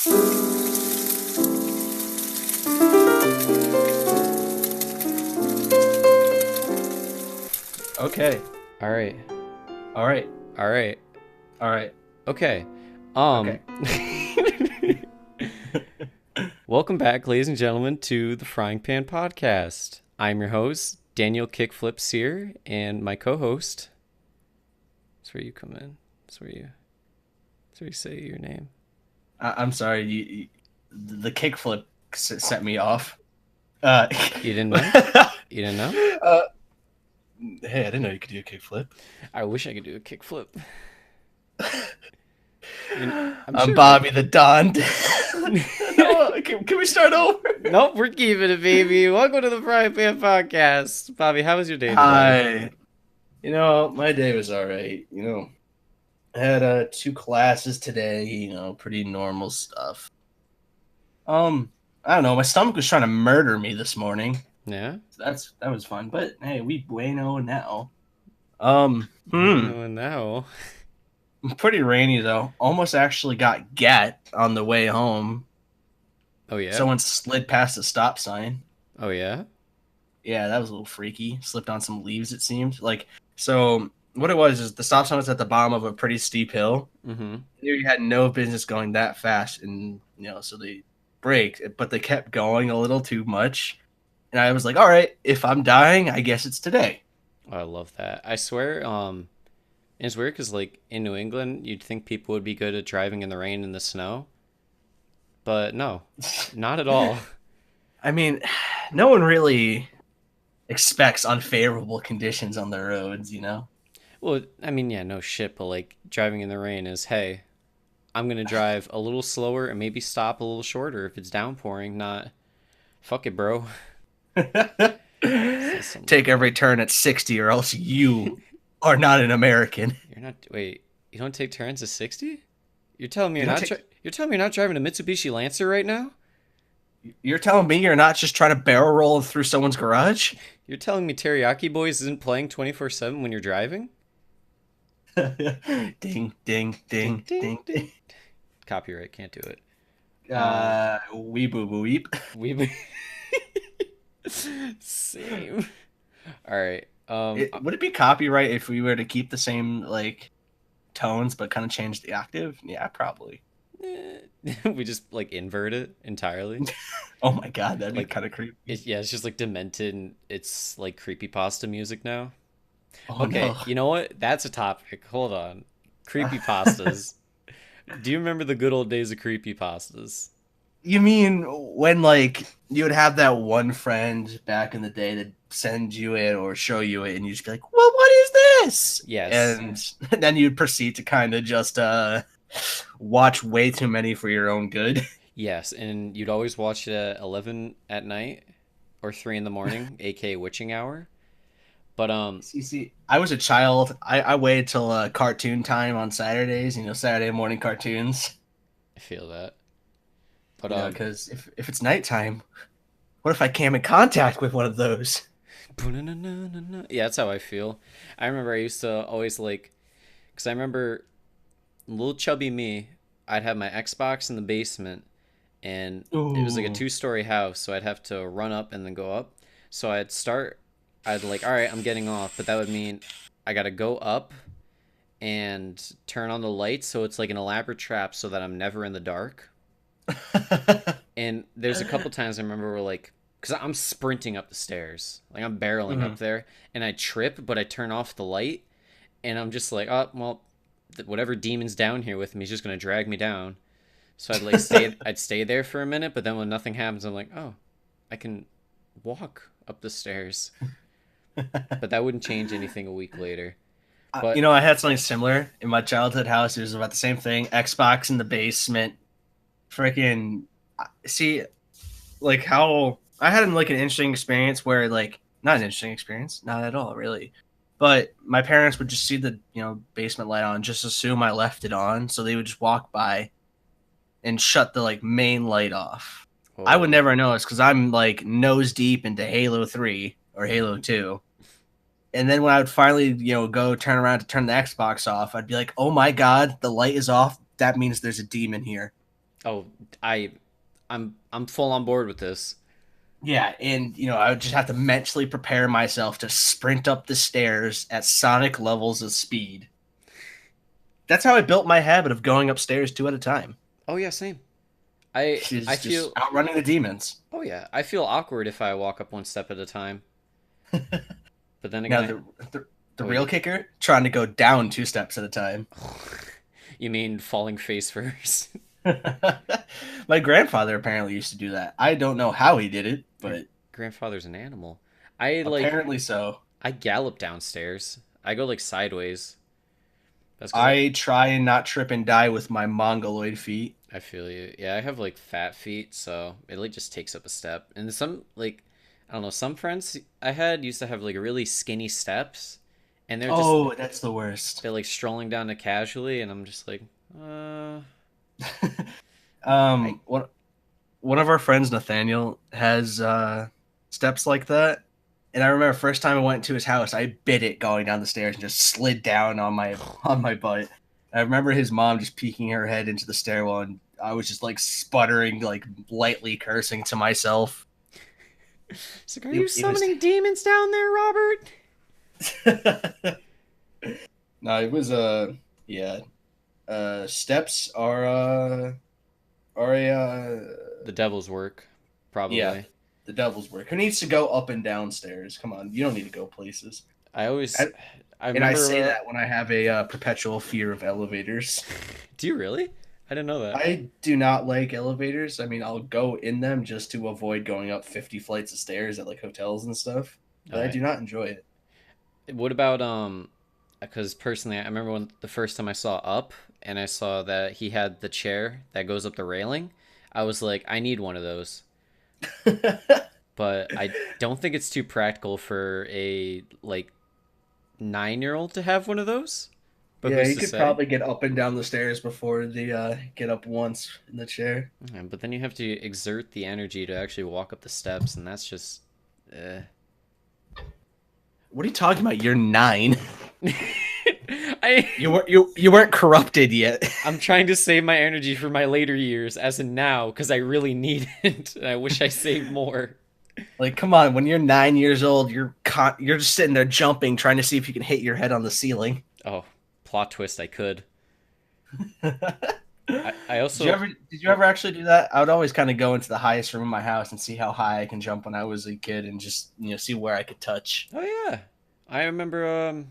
Okay. All right. All right. All right. All right. Okay. Okay. Welcome back, ladies and gentlemen, to the Frying Pan Podcast. I'm your host, Daniel Kickflip Sear, and my co-host. That's where you come in. That's where you say your name. I'm sorry. The kickflip set me off. You didn't know? You didn't know? Hey, I didn't know you could do a kickflip. I wish I could do a kickflip. I'm sure Bobby the Don. No, can we start over? Nope, we're keeping it, baby. Welcome to the Frying Pan Podcast. Bobby, how was your day today? Hi. My day was all right. I had 2 classes today. Pretty normal stuff. I don't know. My stomach was trying to murder me this morning. Yeah? So that was fun. But hey, we bueno now. And now? Pretty rainy though. Almost actually got get on the way home. Oh yeah? Someone slid past the stop sign. Oh yeah? Yeah, that was a little freaky. Slipped on some leaves, it seemed. So what it was is the stop sign was at the bottom of a pretty steep hill. Mm-hmm. You had no business going that fast, and so they braked, but they kept going a little too much. And I was like, all right, if I'm dying, I guess it's today. Oh, I love that. I swear, it's weird because, like, in New England, you'd think people would be good at driving in the rain and the snow. But no, not at all. I mean, no one really expects unfavorable conditions on the roads, Well, I mean, yeah, no shit, but, like, driving in the rain is, hey, I'm going to drive a little slower and maybe stop a little shorter if it's downpouring, not, fuck it, bro. Take every turn at 60 or else you are not an American. Wait, you don't take turns at 60? You're telling me you're telling me you're not driving a Mitsubishi Lancer right now? You're telling me you're not just trying to barrel roll through someone's garage? You're telling me Teriyaki Boys isn't playing 24/7 when you're driving? Ding, ding, ding, ding, ding. Copyright, can't do it. Weep, weep. We same. All right. Would it be copyright if we were to keep the same tones but kind of change the octave? Yeah, probably. We just invert it entirely. Oh my god, that'd be kind of creepy. It's just demented. And it's like creepypasta music now. Oh, okay, no. You know what? That's a topic. Hold on. Creepypastas. Do you remember the good old days of creepypastas? You mean when you would have that one friend back in the day that send you it or show you it and you just be like, well, what is this? Yes. And then you'd proceed to kind of just watch way too many for your own good. Yes, and you'd always watch it at 11 at night or 3 in the morning, aka witching hour. But see, I was a child. I waited till cartoon time on Saturdays, Saturday morning cartoons. I feel that. But because if it's nighttime, what if I came in contact with one of those? Yeah, that's how I feel. I remember I used to always because I remember little chubby me, I'd have my Xbox in the basement, and it was like a 2-story house, so I'd have to run up and then go up. So I'd all right, I'm getting off, but that would mean I gotta go up and turn on the lights, so it's like an elaborate trap so that I'm never in the dark. And there's a couple times I remember because I'm sprinting up the stairs, I'm barreling up there, and I trip, but I turn off the light, and I'm just like, oh well, whatever demon's down here with me is just gonna drag me down. So I'd stay there for a minute, but then when nothing happens, I'm like, oh, I can walk up the stairs. But that wouldn't change anything a week later. But I had something similar in my childhood house. It was about the same thing. Xbox in the basement. Freaking see, how I had an interesting experience where not an interesting experience, not at all really. But my parents would just see the basement light on, just assume I left it on, so they would just walk by and shut the main light off. Oh. I would never notice because I'm nose deep into Halo 3 or Halo 2. And then when I would finally, go turn around to turn the Xbox off, I'd be like, oh my god, the light is off. That means there's a demon here. Oh, I I'm full on board with this. Yeah, and I would just have to mentally prepare myself to sprint up the stairs at sonic levels of speed. That's how I built my habit of going upstairs two at a time. Oh yeah, same. I Is just feel outrunning the demons. oh yeah, I feel awkward if I walk up one step at a time. But then again, Now I the oh real you kicker, trying to go down two steps at a time. you mean falling face first? My grandfather apparently used to do that. I don't know how he did it, Your but grandfather's an animal. I like apparently so. I gallop downstairs. I go like sideways. That's because I try and not trip and die with my mongoloid feet. I feel you. Yeah, I have like fat feet, so it like just takes up a step. And some like I don't know, some friends I had used to have like really skinny steps, and Oh, that's the worst. they're like strolling down it casually, and I'm just like, I One of our friends, Nathaniel, has steps like that. And I remember first time I went to his house, I bit it going down the stairs and just slid down on my butt. I remember his mom just peeking her head into the stairwell, and I was just like sputtering, like lightly cursing to myself. it's like, are you It was summoning demons down there, Robert? no, it was yeah. Steps are a The devil's work, yeah, probably. the devil's work. Who needs to go up and down stairs? Come on, you don't need to go places. I always, I, I and I say remember. that when I have a perpetual fear of elevators. Do you really? I didn't know that. I do not like elevators. I mean, I'll go in them just to avoid going up 50 flights of stairs at like hotels and stuff, All but I right. do not enjoy it. What about because personally I remember when the first time I saw Up and I saw that he had the chair that goes up the railing, I was like, I need one of those. But I don't think it's too practical for a like 9-year-old to have one of those. But Yeah, who's you to could say? probably get up and down the stairs before the get up once in the chair. Yeah, but then you have to exert the energy to actually walk up the steps, and that's just What are you talking about? You're 9. I You weren't corrupted yet. I'm trying to save my energy for my later years, as in now, because I really need it. And I wish I saved more. Like, come on, when you're 9 years old, you're just sitting there jumping, trying to see if you can hit your head on the ceiling. Oh, plot twist! I could. I Did you also. ever did you Oh, ever actually do that? I would always kind of go into the highest room in my house and see how high I can jump when I was a kid, and just see where I could touch. oh yeah, I remember.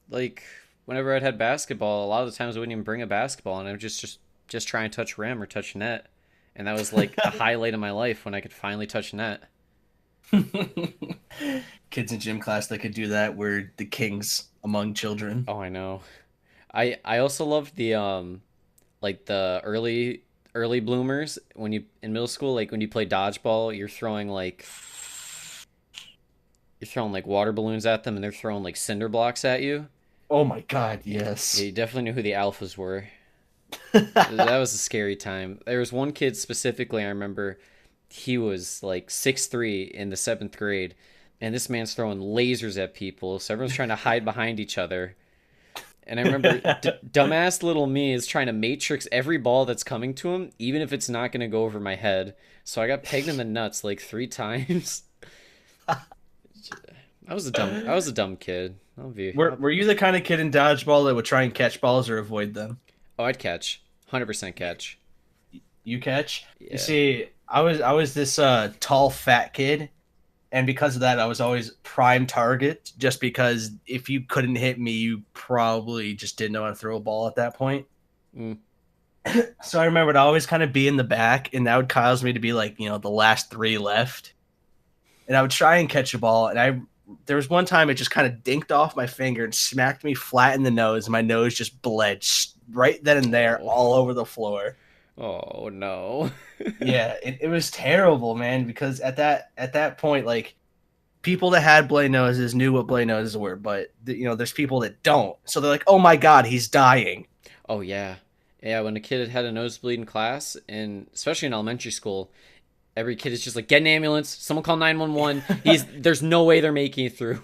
Like whenever I'd had basketball, a lot of the times I wouldn't even bring a basketball, and I would just try and touch rim or touch net, and that was like a highlight of my life when I could finally touch net. Kids in gym class that could do that were the kings among children. Oh, I know. I also loved the like the early bloomers when you in middle school, like when you play dodgeball, you're throwing like water balloons at them and they're throwing like cinder blocks at you. Oh my god, Yeah, yes. you definitely knew who the alphas were. That was a scary time. There was one kid specifically I remember. He was like 6'3" in the 7th grade, and this man's throwing lasers at people. So everyone's trying to hide behind each other. And I remember dumbass little me is trying to matrix every ball that's coming to him, even if it's not going to go over my head. So I got pegged in the nuts like 3 times. I was a dumb kid. Were you the kind of kid in dodgeball that would try and catch balls or avoid them? Oh, I'd catch. 100% catch. You catch? You Yeah. see, I was this tall fat kid, and because of that I was always prime target, just because if you couldn't hit me, you probably just didn't know how to throw a ball at that point. Mm. So I remember to always kind of be in the back, and that would cause me to be like, the last three left. And I would try and catch a ball, and there was one time it just kind of dinked off my finger and smacked me flat in the nose, and my nose just bled right then and there Oh. all over the floor. Oh no. Yeah, it was terrible, man, because at that point, like, people that had bloody noses knew what bloody noses were, but there's people that don't. So they're like, "Oh my god, he's dying." Oh yeah. Yeah, when a kid had a nosebleed in class, and especially in elementary school, every kid is just like, get an ambulance, someone call 911. There's no way they're making it through.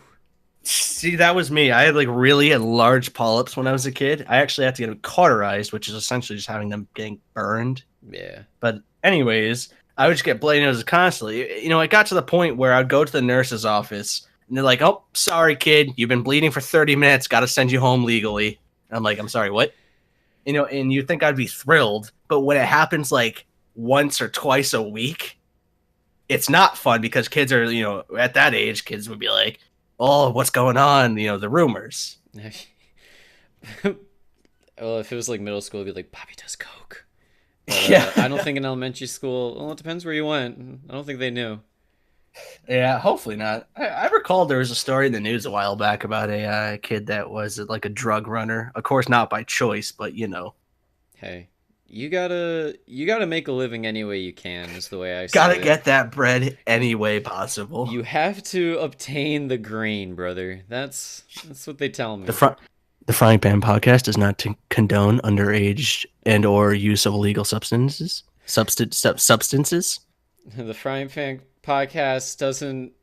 See, that was me. I had like really large polyps when I was a kid. I actually had to get them cauterized, which is essentially just having them getting burned. Yeah. But anyways, I would just get bloody noses constantly. You know, it got to the point where I'd go to the nurse's office and they're like, "Oh, sorry, kid, you've been bleeding for 30 minutes. Got to send you home legally." And I'm like, "I'm sorry, what?" You know, and you think I'd be thrilled, but when it happens like once or twice a week, it's not fun because kids are, you know, at that age, kids would be like, "Oh, what's going on?" You know, the rumors. Well, if it was like middle school, it'd be like Bobby does coke. But I don't Yeah. think in elementary school. Well, it depends where you went. I don't think they knew. Yeah, hopefully not. I recall there was a story in the news a while back about a kid that was like a drug runner. Of course, not by choice, but you know, Hey, you gotta make a living any way you can. Is the way I see gotta it. get that bread any way possible. You have to obtain the grain, brother. That's what they tell The me. front, the Frying Pan Podcast does not condone underage and or use of illegal substances. Substances. The Frying Pan podcast doesn't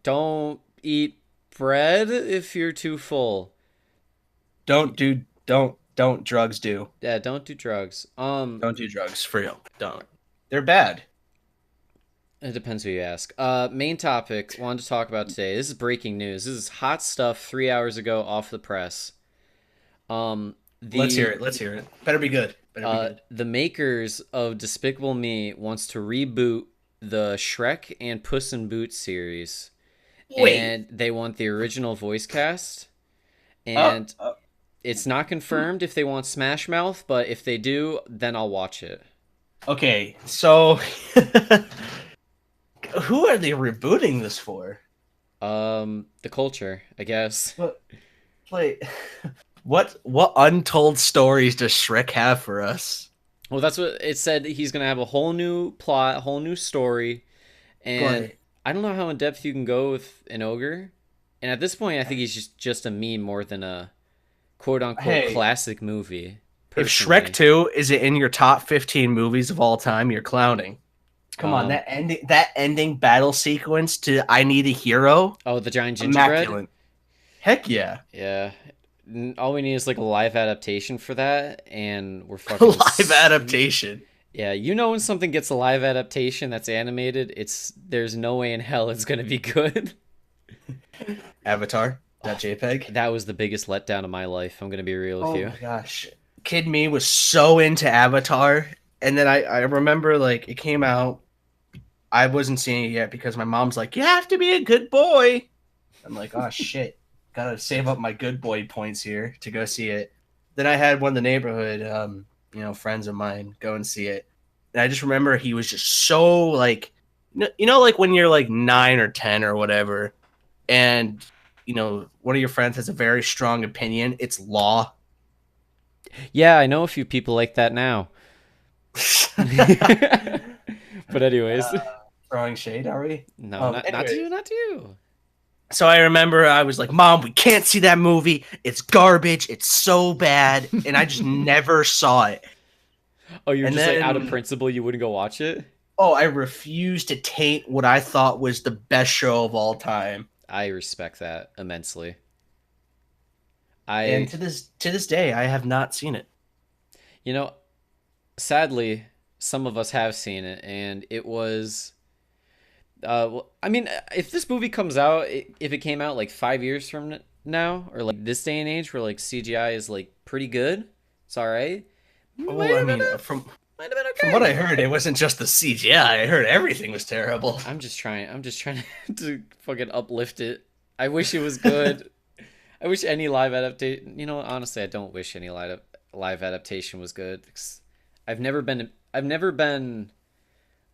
don't eat bread if you're too full. Don't drugs do. Yeah, don't do drugs. Don't do drugs for real. Don't. They're bad. It depends who you ask. Main topic wanted to talk about today. This is breaking news. This is hot stuff 3 hours ago off the press. Let's hear The it. Let's hear it. Better be good. Better be good. the makers of Despicable Me wants to reboot the Shrek and Puss in Boots series, Wait. and they want the original voice cast. Uh, And uh, it's not confirmed if they want Smash Mouth, but if they do, then I'll watch it. okay. So, who are they rebooting this for? The culture, I guess. What? Like, what untold stories does Shrek have for us? Well, that's what it said. He's gonna have a whole new plot, a whole new story, and But I don't know how in depth you can go with an ogre. And at this point, I think he's just a meme more than a quote unquote hey, classic movie. if Shrek Personally, 2 is in your top 15 movies of all time, you're clowning. Come on, um, that ending battle sequence to I Need a Hero, oh, the giant gingerbread. immaculate. Heck yeah. Yeah, all we need is like a live adaptation for that, and we're fucking Live adaptation. yeah. You know when something gets a live adaptation that's animated, it's there's no way in hell it's gonna be good. Avatar. That Oh, JPEG. that was the biggest letdown of my life. I'm gonna be real with Oh you. my gosh. Kid me was so into Avatar. And then I remember like it came out. I wasn't seeing it yet because my mom's like, you have to be a good boy. I'm like, oh shit. Gotta save up my good boy points here to go see it. Then I had one of the neighborhood friends of mine go and see it. And I just remember he was just so like like when you're like 9 or 10 or whatever, and one of your friends has a very strong opinion, it's law. Yeah, I know a few people like that now. But anyways, Throwing shade, are we? no, not to Anyways, you, not to you. so I remember I was like, Mom, we can't see that movie. It's garbage. It's so bad. And I just never saw it. Oh, you're And just like out of then, principle, you wouldn't go watch it. oh, I refused to taint what I thought was the best show of all time. I respect that immensely. And I, to this day, I have not seen it. you know, sadly, some of us have seen it, and it was. Well, I mean, if this movie comes out, if it came out like 5 years from now, or like this day and age, where like CGI is like pretty good, it's all right. Might Oh, I have been mean, a, from might have been from what I okay. heard, it wasn't just the CGI. I heard everything was terrible. I'm just trying. I'm just trying to fucking uplift it. I wish it was good. I wish any live adaptation. You know, honestly, I don't wish any live adaptation was good. 'Cause I've never been. I've never been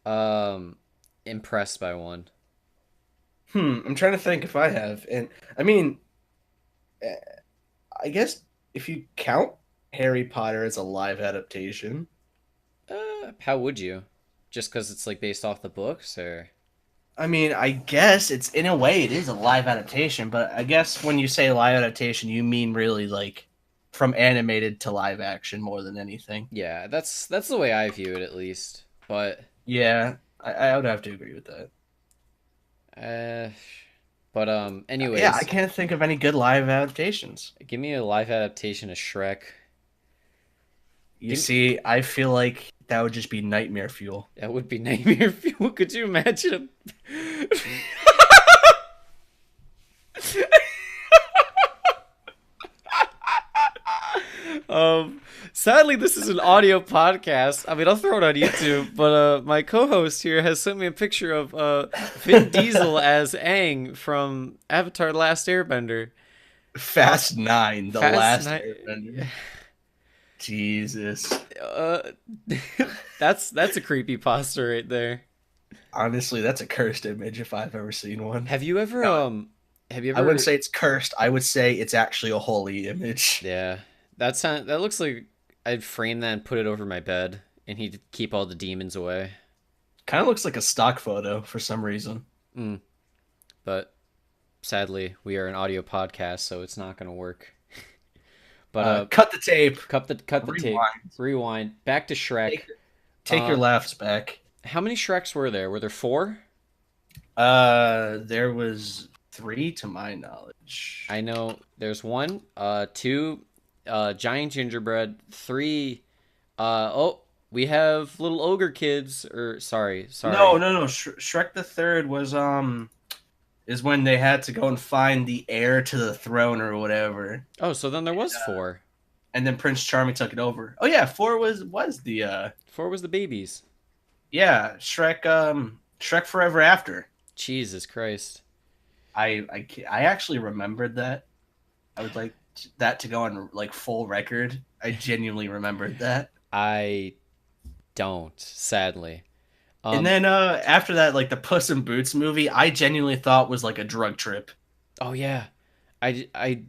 um impressed by one. I'm trying to think if I have, and I mean, eh, I guess if you count Harry Potter as a live adaptation. How would you? Just because it's like based off the books, or I mean, I guess it's in a way it is a live adaptation, but I guess when you say live adaptation, you mean really like from animated to live action more than anything. yeah, that's the way I view it at least. But Yeah, I would have to agree with that. uh, But Yeah, I anyways, can't think of any good live adaptations. give me a live adaptation of Shrek. You Give me, see, I feel like that would just be nightmare fuel. that would be nightmare fuel. Could you imagine? Um, sadly, this is an audio podcast. I mean, I'll throw it on YouTube, but my co-host here has sent me a picture of Vin Diesel as Aang from Avatar: The Last Airbender. Uh, Fast Nine, the Fast last Night. Airbender. Jesus. Uh, that's a creepy pasta right there. Honestly, that's a cursed image if I've ever seen one. Have you ever No, have you I wouldn't ever say it's cursed. I would say it's actually a holy image. yeah, that looks like I'd frame that and put it over my bed and he'd keep all the demons away. Kind of looks like a stock photo for some reason. Mm, but sadly, we are an audio podcast, so it's not going to work. But Cut the tape. cut the tape. Rewind. Rewind. Back to Shrek. Take your laughs back. How many Shreks were there? Were there four? There was three to my knowledge. I know there's one, two, giant gingerbread, three, oh, we have little ogre kids, or No, sorry. no, no. Shrek the Third was is when they had to go and find the heir to the throne or whatever, Oh, so then there was four. and then Prince Charming took it over. Oh yeah, four was the Four was the babies. yeah Shrek Forever After. Jesus Christ. I actually remembered that. I would like that to go on like full record. I genuinely remembered that. I don't, sadly. And then after that, like the Puss in Boots movie, I genuinely thought was like a drug trip. Oh yeah. I, I,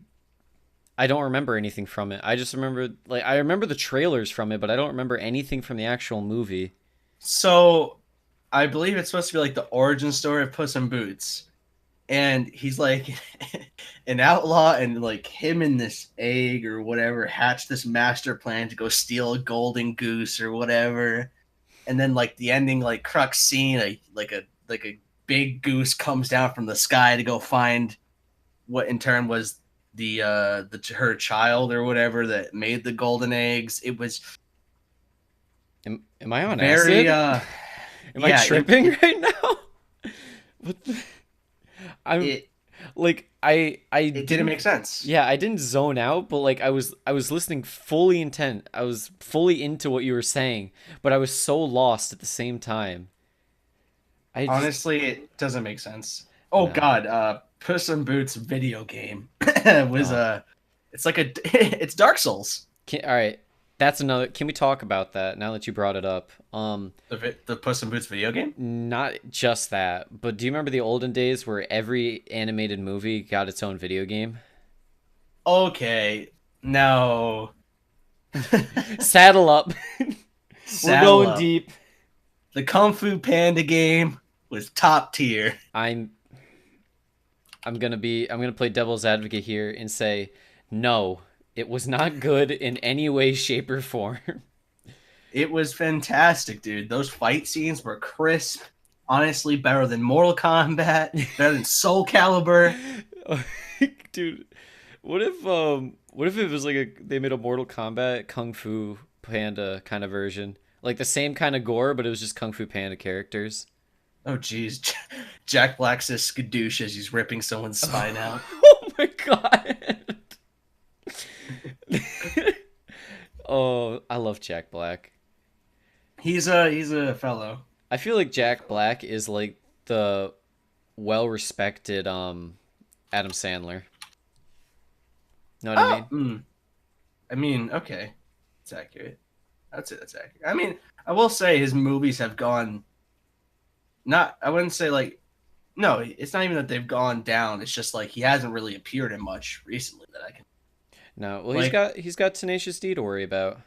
I don't remember anything from it. I just remember, like, I remember the trailers from it, but I don't remember anything from the actual movie. So I believe it's supposed to be like the origin story of Puss in Boots. And he's like an outlaw, and like him and this egg or whatever hatched this master plan to go steal a golden goose or whatever. And then like the ending like crux scene, like a big goose comes down from the sky to go find what in turn was the her child or whatever that made the golden eggs. It was Am I on very acid? Am I yeah, tripping right now? What the? I'm it like I it didn't didn't. make sense. Yeah, I didn't zone out, but like I was listening fully intent. I was fully into what you were saying, but I was so lost at the same time. I just Honestly, it doesn't make sense. Oh no. God, Puss in Boots video game was Oh. it's like a it's Dark Souls. All right. That's another. Can we talk about that now that you brought it up? The Puss in Boots video game. Not just that, but do you remember the olden days where every animated movie got its own video game? Okay, no, Saddle up. We're saddle going up. deep. The Kung Fu Panda game was top tier. I'm I'm gonna play devil's advocate here and say no, it was not good in any way, shape, or form. It was fantastic, dude. Those fight scenes were crisp. Honestly, better than Mortal Kombat, better than Soul Calibur. Dude, what if it was like they made a Mortal Kombat Kung Fu Panda kind of version? Like the same kind of gore, but it was just Kung Fu Panda characters. Oh, jeez. Jack Black says skadoosh as he's ripping someone's spine out. Oh my god. Oh, I love Jack Black. He's a fellow. I feel like Jack Black is like the well-respected Adam Sandler. Know what I Oh, mean? I mean, okay, it's accurate. I'd say that's accurate. I mean, I will say his movies have gone. Not, I wouldn't say like, no, it's not even that they've gone down. It's just like he hasn't really appeared in much recently that I can No, well like. he's got Tenacious D to worry about.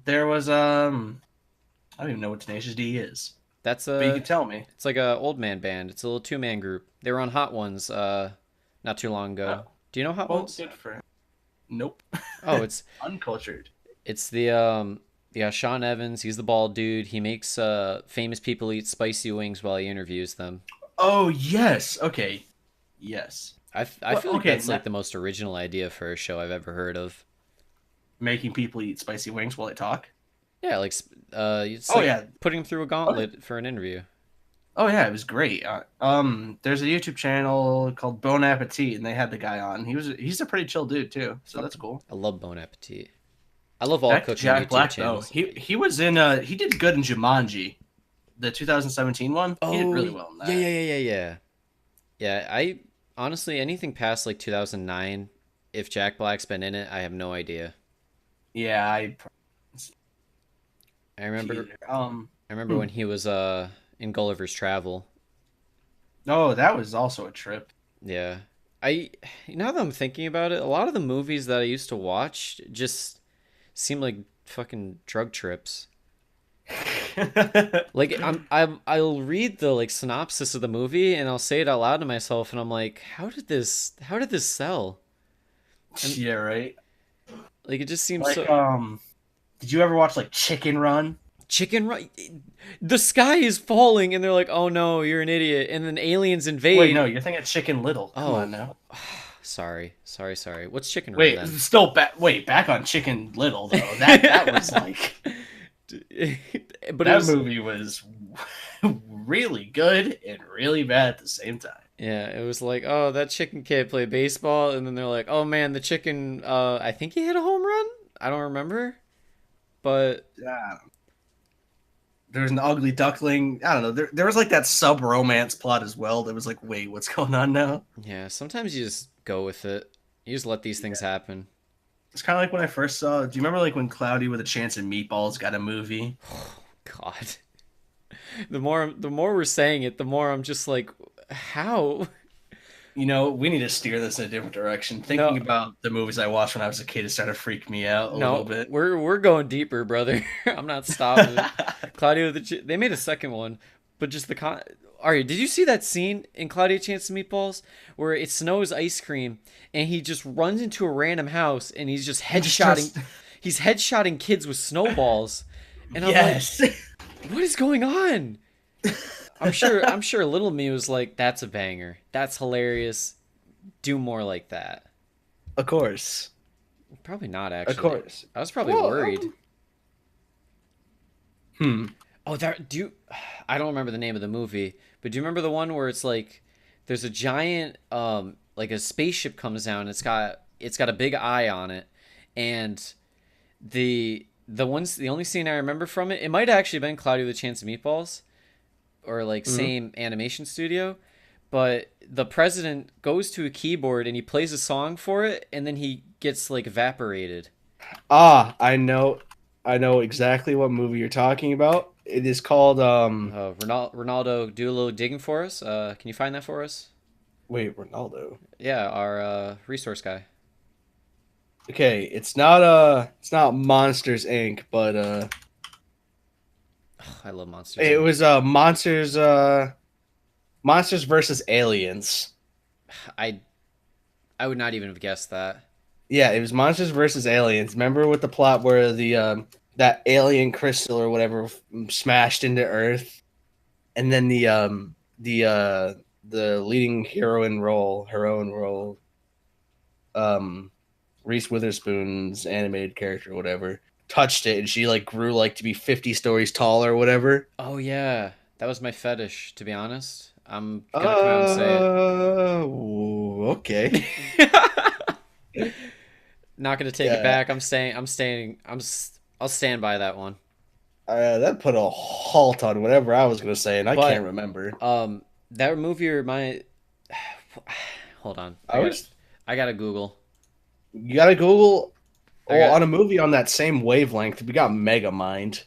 There was I don't even know what Tenacious D is, That's but you a can tell me. it's like a old man band. It's a little two-man group. They were on Hot Ones not too long ago. Oh, Do you know Hot well, Ones? good for him. Nope. Oh, it's Uncultured. it's the yeah, Sean Evans, he's the bald dude. He makes famous people eat spicy wings while he interviews them. Oh yes. Okay. Yes. I Well, feel like okay, that's like the most original idea for a show I've ever heard of. making people eat spicy wings while they talk. Yeah, like it's Oh like yeah. putting them through a Oh, gauntlet for an interview. oh yeah, it was great. There's a YouTube channel called Bon Appetit, and they had the guy on. He's a pretty chill dude too, so that's cool. I love Bon Appetit. I love all Back to cooking Jack YouTube Black though. channels. He was in he did good in Jumanji, the 2017 one. He did Oh, really yeah, well in yeah, that. yeah, yeah, yeah. Yeah, I honestly anything past like 2009, if Jack Black's been in it, I have no idea. Yeah, I remember Peter. I remember when he was in Gulliver's Travel. Oh, that was also a trip. Yeah. I now that I'm thinking about it, a lot of the movies that I used to watch just seem like fucking drug trips. Like I'll read the like synopsis of the movie and I'll say it out loud to myself and I'm like, how did this sell? And Yeah, right. like it just seems Like, so did you ever watch like Chicken Run? chicken run the sky is falling and they're like, "Oh no, you're an idiot." And then aliens Wait, no, invade. you're thinking of Chicken Little. Come on Oh, now. sorry. What's Chicken Run Wait, then? still back. Wait, back on Chicken Little though. That was like But it that was movie was really good and really bad at the same time. yeah, it was like, "Oh, that chicken can't play baseball." And then they're like, "Oh man, the chicken I think he hit a home run?" I don't remember. But Yeah. There was an ugly duckling. I don't know. There was like that sub romance plot as well. That was like, wait, what's going on now? yeah, sometimes you just go with it. You just let these things happen. It's kind of like when I first saw. Do you remember like when Cloudy with a Chance of Meatballs got a movie? God. The more we're saying it, the more I'm just like, how? You know, we need to steer this in a different direction. No, Thinking about the movies I watched when I was a kid, it started to freak me out a little no, bit. we're going deeper, brother. I'm not stopping. Claudio they made a second one, but just the con. Ari, did you see that scene in Claudia Chance of Meatballs where it snows ice cream and he just runs into a random house and he's just headshotting, he's headshotting kids with snowballs, and I'm like, Yes, what is going on? I'm sure little me was like, that's a banger. That's hilarious. Do more like that. of course, Probably not of actually. course. I was probably Well, worried. hmm. Oh, that do you, I don't remember the name of the movie, but do you remember the one where it's like there's a giant like a spaceship comes down, it's got a big eye on it, and the only scene I remember from it, it might have actually been Cloudy with a Chance of Meatballs or like Hmm. same animation studio, but the president goes to a keyboard and he plays a song for it and then he gets like evaporated. Ah, I know exactly what movie you're talking about. It is called Ronaldo, do a little digging for us. Can you find that for us? wait, Ronaldo. Yeah, our resource guy. Okay, it's not Monsters Inc., but I love Monsters it Inc. was Monsters versus Aliens. I I would not even have guessed that. Yeah, it was Monsters versus Aliens. Remember with the plot where the that alien crystal or whatever smashed into Earth, and then the leading heroine role, um, Reese Witherspoon's animated character, or whatever, touched it, and she like grew like to be 50 stories tall or whatever. Oh yeah, that was my fetish. To be honest, I'm gonna come out and say Okay. it. Not gonna take it Yeah, back. I'm staying. I'm staying. I'll stand by that one. that put a halt on whatever I was gonna say, and I can't But remember. that movie remind. Hold on. I was I gotta Google. You gotta Google. I Well, got on a movie on that same wavelength, we got Megamind,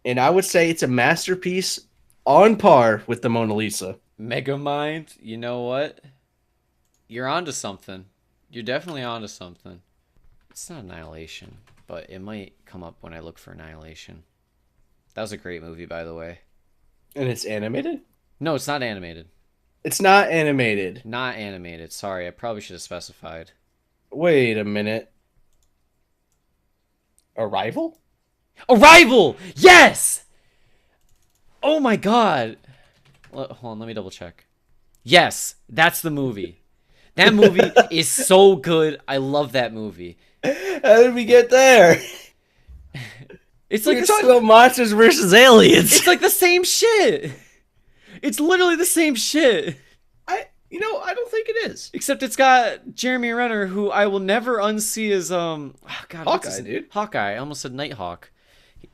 and I would say it's a masterpiece on par with the Mona Lisa. Megamind. You know what? You're onto something. You're definitely onto something. It's not Annihilation, but it might come up when I look for Annihilation. That was a great movie, by the way. And it's animated? No, it's not animated. It's not animated. Not animated. Sorry, I probably should have specified. Wait a minute. Arrival? Arrival! Yes! Oh my god! Hold on, let me double check. Yes, that's the movie. That movie is so good. I love that movie. How did we get there? It's We like were this. talking about monsters versus aliens. It's like the same shit. It's literally the same shit. I don't think it is. Except it's got Jeremy Renner, who I will never unsee as oh God, what's Hawkeye, his dude. Hawkeye? I almost said Nighthawk.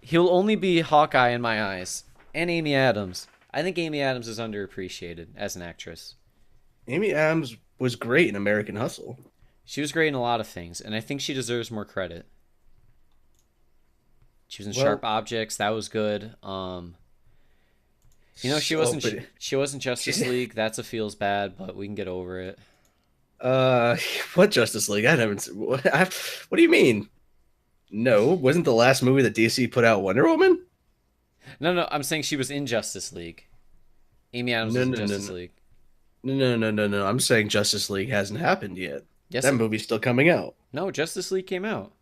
He'll only be Hawkeye in my eyes. And Amy Adams. I think Amy Adams is underappreciated as an actress. Amy Adams was great in American Hustle. She was great in a lot of things, and I think she deserves more credit. She was in Well, Sharp Objects. That was good. She oh, wasn't. but She wasn't Justice she, League. That's a feels bad, but we can get over it. uh, what Justice League? I haven't. What do you mean? No, wasn't the last movie that DC put out Wonder Woman? No, no, I'm saying she was in Justice League. Amy Adams No, was in no, no, Justice no, League. no. I'm saying Justice League hasn't happened yet. Yes, That movie's still coming out. no, Justice League came out.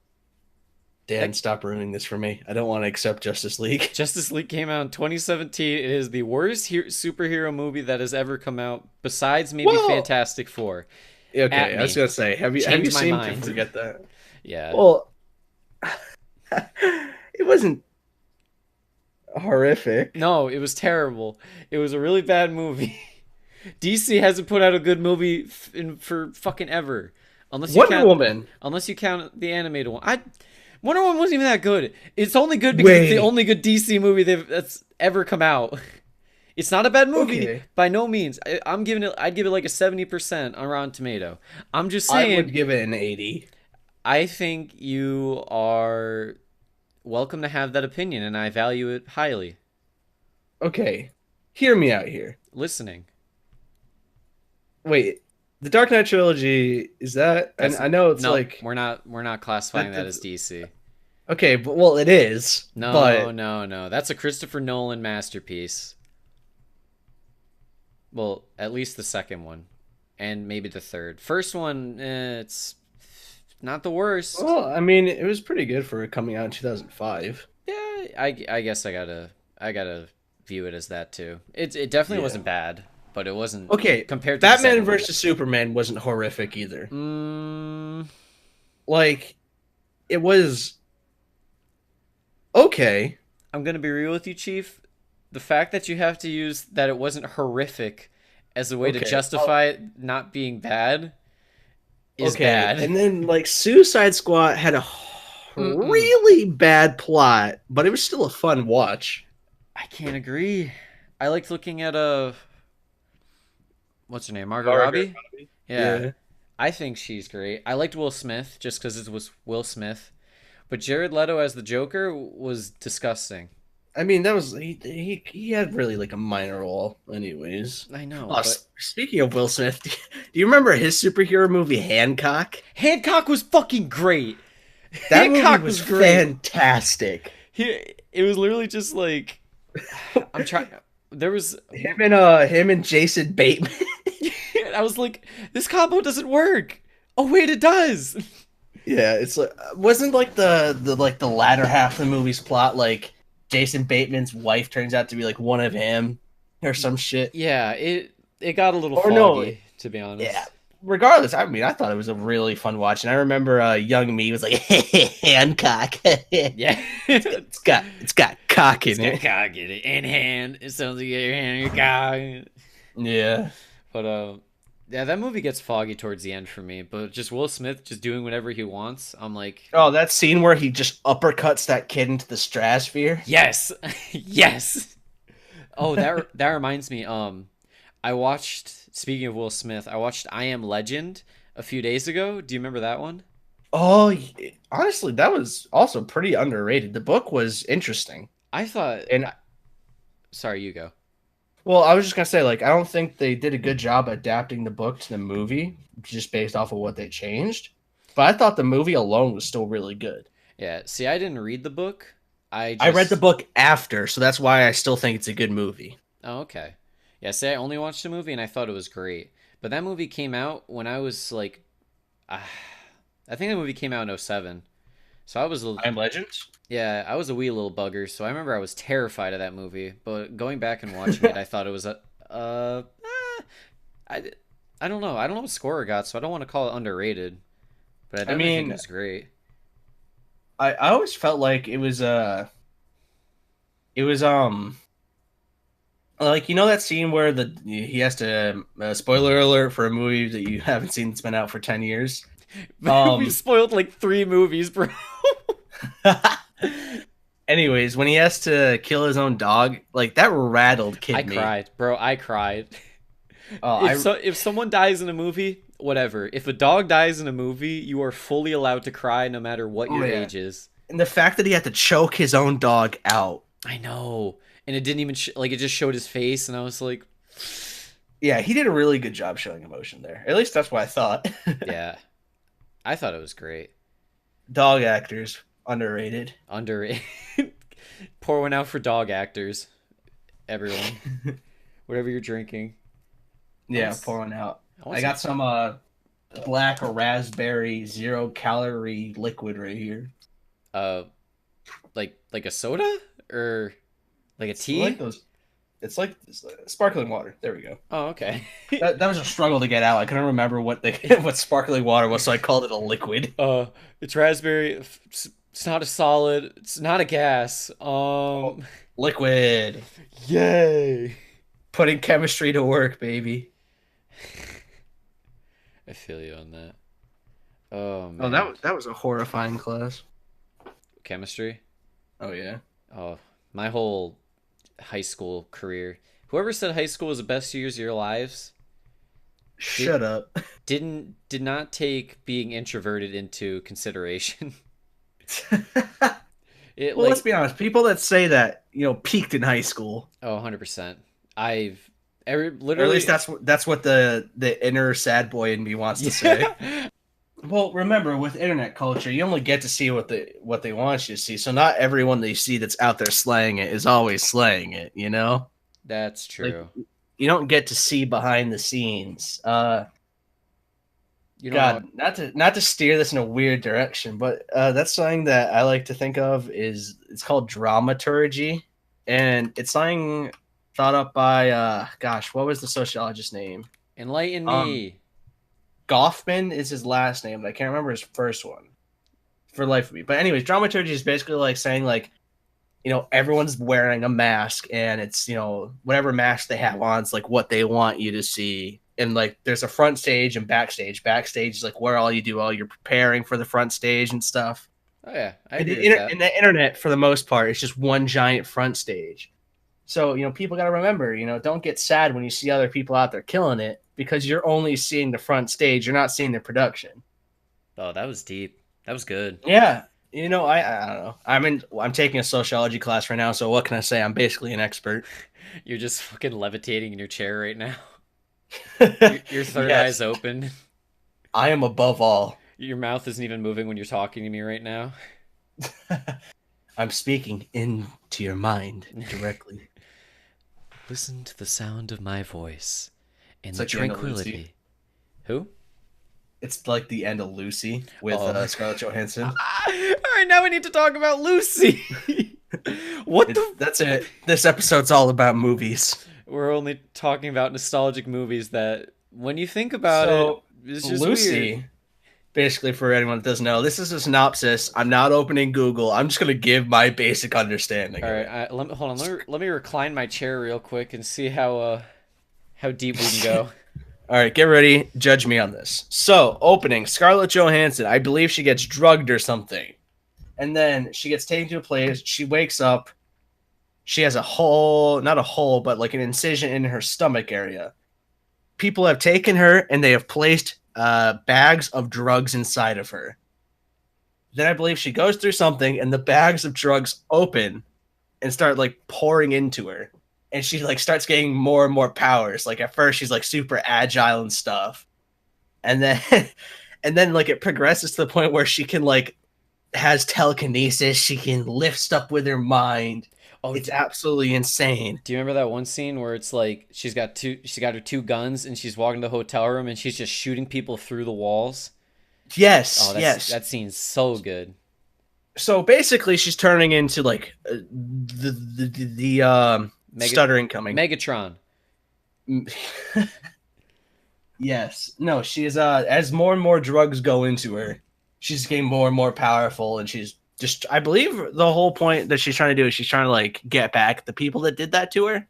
Dan, That stop ruining this for me. I don't want to accept Justice League. Justice League came out in 2017. It is the worst superhero movie that has ever come out, besides maybe Well, Fantastic Four. At okay, I was me, gonna say, have you change my seemed to mind. forget that? Yeah, Well, it wasn't horrific. no, it was terrible. It was a really bad movie. DC hasn't put out a good movie for fucking ever, Wonder Woman. unless you count the animated one. Wonder Woman wasn't even that good. It's only good because it's the Wait. only good DC movie that's ever come out. It's not a bad movie Okay, by no means. I'm giving it. I'd give it like a 70% on Rotten Tomato. I'm just I would saying. give it an 80. I think you are welcome to have that opinion, and I value it highly. Okay, hear me out here. Listening. Wait, the Dark Knight trilogy is that? And That's I know it's no. like We're not classifying that as that's DC. okay, but well, it is. No, But no, no. That's a Christopher Nolan masterpiece. Well, at least the second one, and maybe the third. First one, it's not the worst. well, I mean, it was pretty good for it coming out in 2005. Yeah, I guess I gotta view it as that too. It definitely Yeah. wasn't bad, but it wasn't Okay, compared to the Batman second one. versus Superman wasn't horrific either. Mm, Like, it was okay. I'm gonna be real with you, Chief. The fact that you have to use that it wasn't horrific as a way to Okay. justify it not being bad is Okay, bad. and then like Suicide Squad had a Mm-mm. really bad plot, but it was still a fun watch. I can't agree. I liked looking at what's her name, Margot Margaret Robbie. Robbie. Yeah, Yeah. I think she's great. I liked Will Smith just because it was Will Smith, but Jared Leto as the Joker was disgusting. I mean, that was he had really like a minor role, anyways. I know, Oh, but speaking of Will Smith, do you remember his superhero movie Hancock? Hancock was fucking great. That movie Hancock was was great. fantastic. It was literally just like I'm trying. There was Him and Jason Bateman. I was like, this combo doesn't work. Oh wait, it does. Yeah, it's like wasn't like the latter half of the movie's plot like Jason Bateman's wife turns out to be like one of him or some shit. Yeah, it got a little Or no, foggy, to be honest. yeah. Regardless, I mean, I thought it was a really fun watch, and I remember young me was like Hancock. Yeah. it's got cock in It's it. got cock in it. In hand. It sounds like your hand, your cock. Yeah. But yeah, that movie gets foggy towards the end for me. But just Will Smith just doing whatever he wants. I'm like, Oh, that scene where he just uppercuts that kid into the stratosphere. yes, yes. Oh, that reminds me. I watched. Speaking of Will Smith, I watched I Am Legend a few days ago. Do you remember that one? Oh, honestly, that was also pretty underrated. The book was interesting, I thought. and Sorry, you go. well, I was just gonna say, like, I don't think they did a good job adapting the book to the movie, just based off of what they changed. But I thought the movie alone was still really good. Yeah. See, I didn't read the book. I read the book after, so that's why I still think it's a good movie. Oh, okay. Yeah, see, I only watched the movie and I thought it was great. But that movie came out when I was like, I think that movie came out in '07. So I was, I Am Legend. yeah, I was a wee little bugger. So I remember I was terrified of that movie. But going back and watching it, I thought it was I, I don't know. I don't know what score it got, so I don't want to call it underrated. But I I definitely think it mean, was great. I always felt like it was like that scene where the he has to spoiler alert for a movie that you haven't seen that's been out for 10 years. We've Um spoiled like 3 movies, bro. anyways, when he has to kill his own dog, like that rattled I kid me. cried, bro. I cried. Oh, If someone dies in a movie, whatever. If a dog dies in a movie, you are fully allowed to cry no matter what oh your yeah. age is. And the fact that he had to choke his own dog out. I know. And it didn't even like it just showed his face and I was like, Yeah, he did a really good job showing emotion there. At least that's what I thought. yeah. I thought it was great. Dog actors underrated. Underrated. Pour one out for dog actors, everyone. Whatever you're drinking. I want Yeah, pouring out. I want I some got some black raspberry 0 calorie liquid right here. uh like a soda or like a It's like tea? those. It's like sparkling water. There we go. Oh, okay. That was a struggle to get out. I couldn't remember what the what sparkling water was, so I called it a liquid. It's raspberry. It's not a solid. It's not a gas. Oh, liquid. Yay! Putting chemistry to work, baby. I feel you on that. Oh Oh, man, that was a horrifying class. chemistry. Oh yeah. Oh, my whole high school career. Whoever said high school was the best years of your lives did Shut up. did not take being introverted into consideration. It Well, let's like be honest. People that say that, peaked in high school. 100%. I've every Or at least literally that's what the inner sad boy in me wants to say. yeah. Well, remember, with internet culture, you only get to see what they want you to see. So not everyone that you see that's out there slaying it is always slaying it, you know? That's Like true. you don't get to see behind the scenes. You don't know. God, not to steer this in a weird direction, but that's something that I like to think of is it's called dramaturgy, and it's something thought up by gosh, what was the sociologist's name? Enlighten Um, me. Goffman is his last name, but I can't remember his first one for the life of me. But anyways, dramaturgy is basically like saying like everyone's wearing a mask, and it's whatever mask they have on, it's like what they want you to see. And like there's a front stage and backstage. Backstage is like where all you do all you're preparing for the front stage and stuff. Oh yeah, I And agree with that. and the internet for the most part is just one giant front stage. So people got to remember, don't get sad when you see other people out there killing it because you're only seeing the front stage. You're not seeing the production. Oh, that was deep. That was good. Yeah. I don't know. I'm taking a sociology class right now, so what can I say? I'm basically an expert. You're just fucking levitating in your chair right now. Your third eye's Yes, open. I am above all. Your mouth isn't even moving when you're talking to me right now. I'm speaking into your mind directly. Listen to the sound of my voice and It's the like the end of Lucy. tranquility. Who? It's like the end of Lucy with Oh. Scarlett Johansson. All right, now we need to talk about Lucy. What the? That's it. This episode's all about movies. We're only talking about nostalgic movies that, when you think about it, So it's just Lucy, weird. basically for anyone that doesn't know, this is a synopsis. I'm not opening Google. I'm just gonna give my basic understanding All of right, it. hold on. Let me recline my chair real quick and see how deep we can go. All right, get ready. Judge me on this. So, opening Scarlett Johansson. I believe she gets drugged or something, and then she gets taken to a place. She wakes up. She has a hole, not a hole, but like an incision in her stomach area. People have taken her and they have placed bags of drugs inside of her. Then I believe she goes through something, and the bags of drugs open and start like pouring into her, and she like starts getting more and more powers. Like at first she's like super agile and stuff, and then and then like it progresses to the point where she can like has telekinesis. She can lift stuff with her mind. Oh, It's absolutely insane. do you remember that one scene where it's like she got her 2 guns and she's walking to the hotel room and she's just shooting people through the walls? Yes, Oh, yes. that scene's so good. So basically, she's turning into like the Mega stuttering coming. Megatron. Yes. No, she is as more and more drugs go into her, she's getting more and more powerful and she's just I believe the whole point that she's trying to do is she's trying to like get back the people that did that to her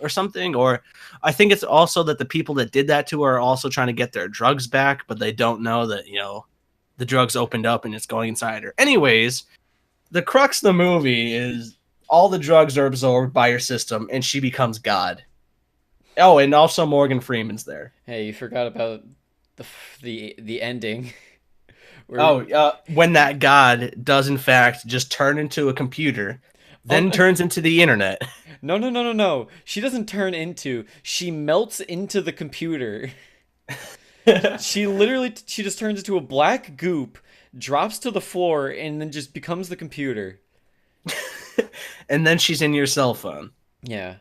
or something. Or I think it's also that the people that did that to her are also trying to get their drugs back, but they don't know that, the drugs opened up and it's going inside her. Anyways, the crux of the movie is all the drugs are absorbed by her system and she becomes God. Oh, and also Morgan Freeman's there. Hey, you forgot about the ending. Where Oh, when that god does in fact just turn into a computer, oh then turns into the internet. no no no no no, she doesn't turn into. She melts into the computer. She just turns into a black goop, drops to the floor, and then just becomes the computer. And then she's in your cell phone. Yeah,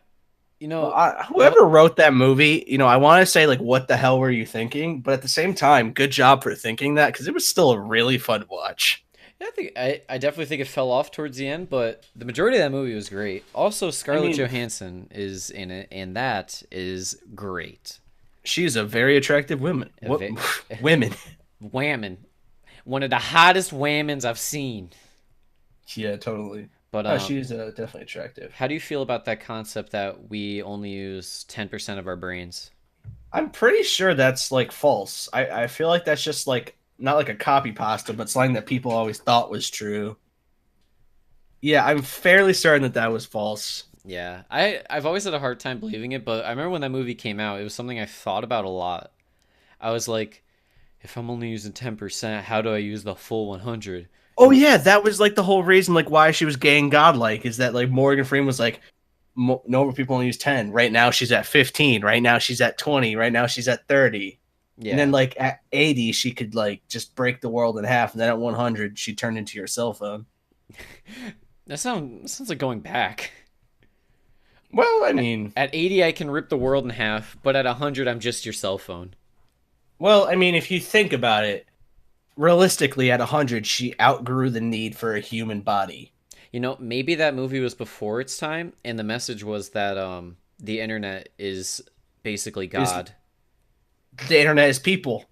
you Well, know what? whoever wrote that movie, I want to say like, what the hell were you thinking? But at the same time, good job for thinking that because it was still a really fun watch. Yeah, I definitely think it fell off towards the end, but the majority of that movie was great. Also, I Scarlett mean, Johansson is in it, and that is great. she's a very attractive woman. A What ve- women? Whammon, one of the hottest whammons I've seen. Yeah, totally. But Oh, she's definitely attractive. how do you feel about that concept that we only use 10% of our brains? I'm pretty sure that's like false. I feel like that's just like not like a copy pasta, but something that people always thought was true. Yeah, I'm fairly certain that that was false. Yeah, I've always had a hard time believing it, but I remember when that movie came out, it was something I thought about a lot. I was like, if I'm only using 10%, how do I use the full 100? Oh yeah, that was like the whole reason like why she was gay and godlike is that like Morgan Freeman was like normal people only use 10. Right now she's at 15. Right now she's at 20. Right now she's at 30. And then Yeah. like at 80 she could like just break the world in half and then at 100 she turned into your cell phone. That sounds like going back. Well, I At, mean, at 80, I can rip the world in half, but at 100, I'm just your cell phone. if you think about it, realistically at 100 she outgrew the need for a human body. Maybe that movie was before its time, and the message was that the internet is basically Is God. the internet is people.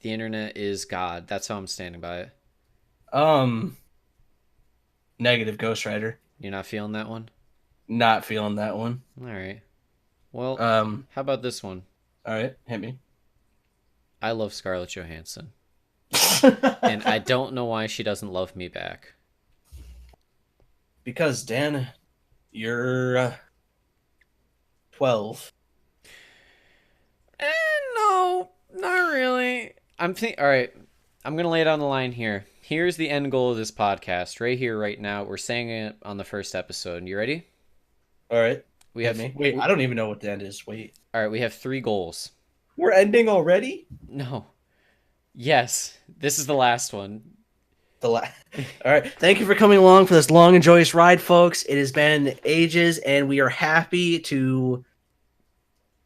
The internet is God. That's how I'm standing by it. Um Negative Ghost Rider. You're not feeling that one? Not feeling that one. All right. Well, Um how about this one? all right, hit me. I love Scarlett Johansson, and I don't know why she doesn't love me back. Because Dan, you're 12. No, not really. All right. I'm gonna lay it on the line here. Here's the end goal of this podcast, right here, right now. We're saying it on the first episode. You ready? All right. We Hit have me. Wait, we, I don't even know what the end is. Wait. all right. We have three goals. We're ending already? No. Yes. This is the last one. All right. Thank you for coming along for this long and joyous ride, folks. It has been ages, and we are happy to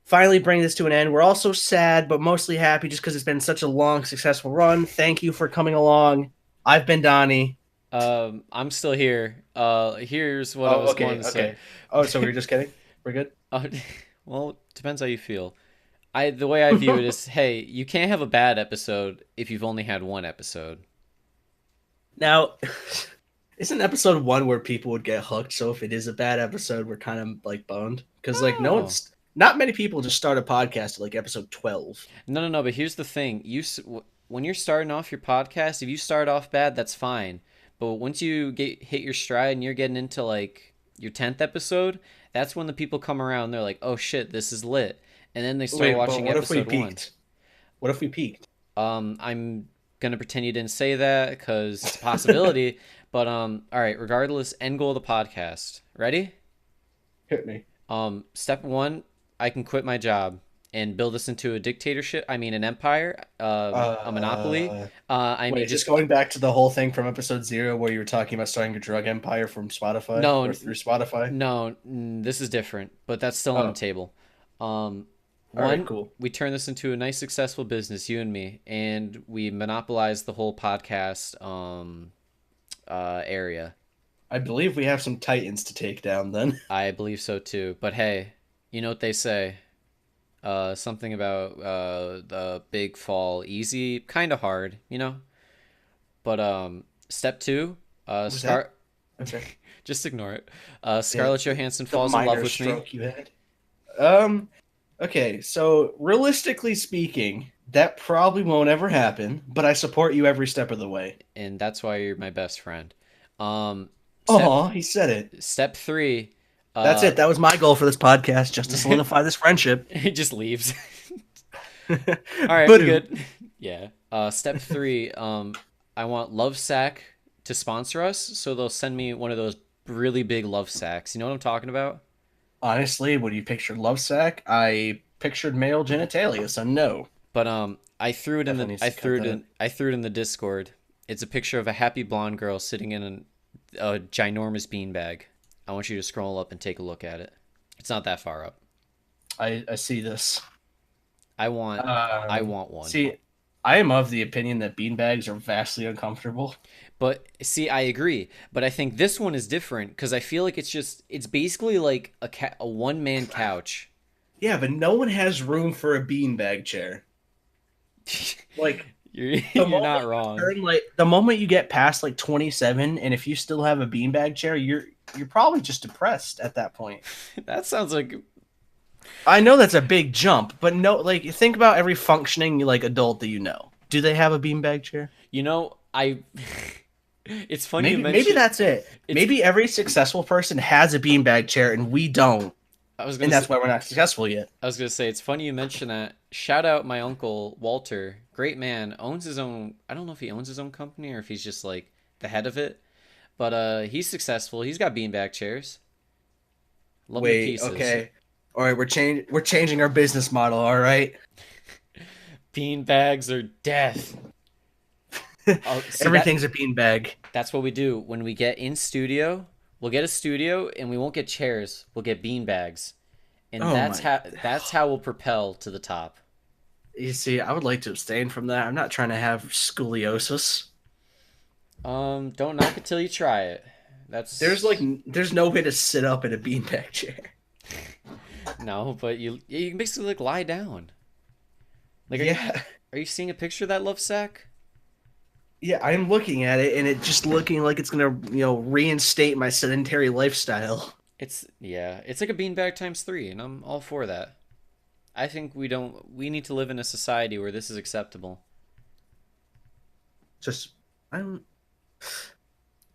finally bring this to an end. We're also sad, but mostly happy just because it's been such a long, successful run. Thank you for coming along. I've been Donnie. I'm still here. Here's what I Oh, was okay, going to say. okay. Oh, so we are just kidding? We're good? Uh, well, depends how you feel. The way I view it is, hey, you can't have a bad episode if you've only had one episode. Now, isn't episode one where people would get hooked? So if it is a bad episode, we're kind of like boned because like no No. one's not many people just start a podcast at like episode 12. No, no, no. But here's the thing: when you're starting off your podcast, if you start off bad, that's fine. But once you hit your stride and you're getting into like your 10th episode, that's when the people come around. They're like, "Oh shit, this is lit," and then they start Wait, but watching what if we episode one. peaked? What if we peaked? I'm gonna pretend you didn't say that because it's a possibility. But all right. Regardless, end goal of the podcast. Ready? Hit me. Step one, I can quit my job and build this into a dictatorship. I mean, an empire, a monopoly. I Wait, may is this just going back to the whole thing from episode 0 where you were talking about starting a drug empire from Spotify no, or through Spotify? no. This is different, but that's still on the Oh, table. Um, all right, one, cool. we turn this into a nice, successful business, you and me, and we monopolize the whole podcast area. I believe we have some titans to take down then. I believe so too. But hey, you know what they say? Something about the big fall easy, kind of hard, you know. But step two, What was that? I'm sorry. just ignore it. The Scarlett Johansson the falls in love minor with me, stroke you had. Um. Okay, so realistically speaking, that probably won't ever happen, but I support you every step of the way. and that's why you're my best friend. Um, step Oh, he said it. step three, That's uh, it. That was my goal for this podcast, just to solidify this friendship. he just leaves. All right, we Boom. good. Yeah. Step three, I want Lovesack to sponsor us, so they'll send me one of those really big love sacks. You know what I'm talking about? Honestly, when you pictured love sack, I pictured male genitalia, so no. But I threw it in the Definitely needs to cut that. I threw it in the Discord. It's a picture of a happy blonde girl sitting in a ginormous beanbag. I want you to scroll up and take a look at it. It's not that far up. I see this. I want I want one. See, I am of the opinion that beanbags are vastly uncomfortable. But see, I agree. But I think this one is different because I feel like it's basically like a one man couch. Yeah, but no one has room for a beanbag chair. Like the You're moment not wrong. the moment you get past like 27, and if you still have a beanbag chair, you're probably just depressed at that point. That sounds like I know that's a big jump, but no, like think about every functioning like adult that you know. Do they have a beanbag chair? I. It's funny you Maybe mention. that's it. It's. Maybe every successful person has a beanbag chair and we don't, I was and gonna say. that's why we're not successful yet. I was gonna say it's funny you mention that. Shout out my uncle Walter, great man, owns his own. I don't know if he owns his own company or if he's just like the head of it, but he's successful. He's got beanbag chairs, lovely Wait, pieces. okay. All right, we're changing our business model, all right? Beanbags are death. Oh, see Everything's a beanbag. that's what we do when we get in studio. We'll get a studio and we won't get chairs. We'll get beanbags, and Oh my. that's how we'll propel to the top. You see, I would like to abstain from that. I'm not trying to have scoliosis. Don't knock it till you try it. That's There's no way to sit up in a beanbag chair. no, but you can basically like lie down. Like, Yeah. are you seeing a picture of that love sack? Yeah, I'm looking at it and it just looking like it's gonna, reinstate my sedentary lifestyle. It's like a beanbag times three, and I'm all for that. I think we need to live in a society where this is acceptable. Just I'm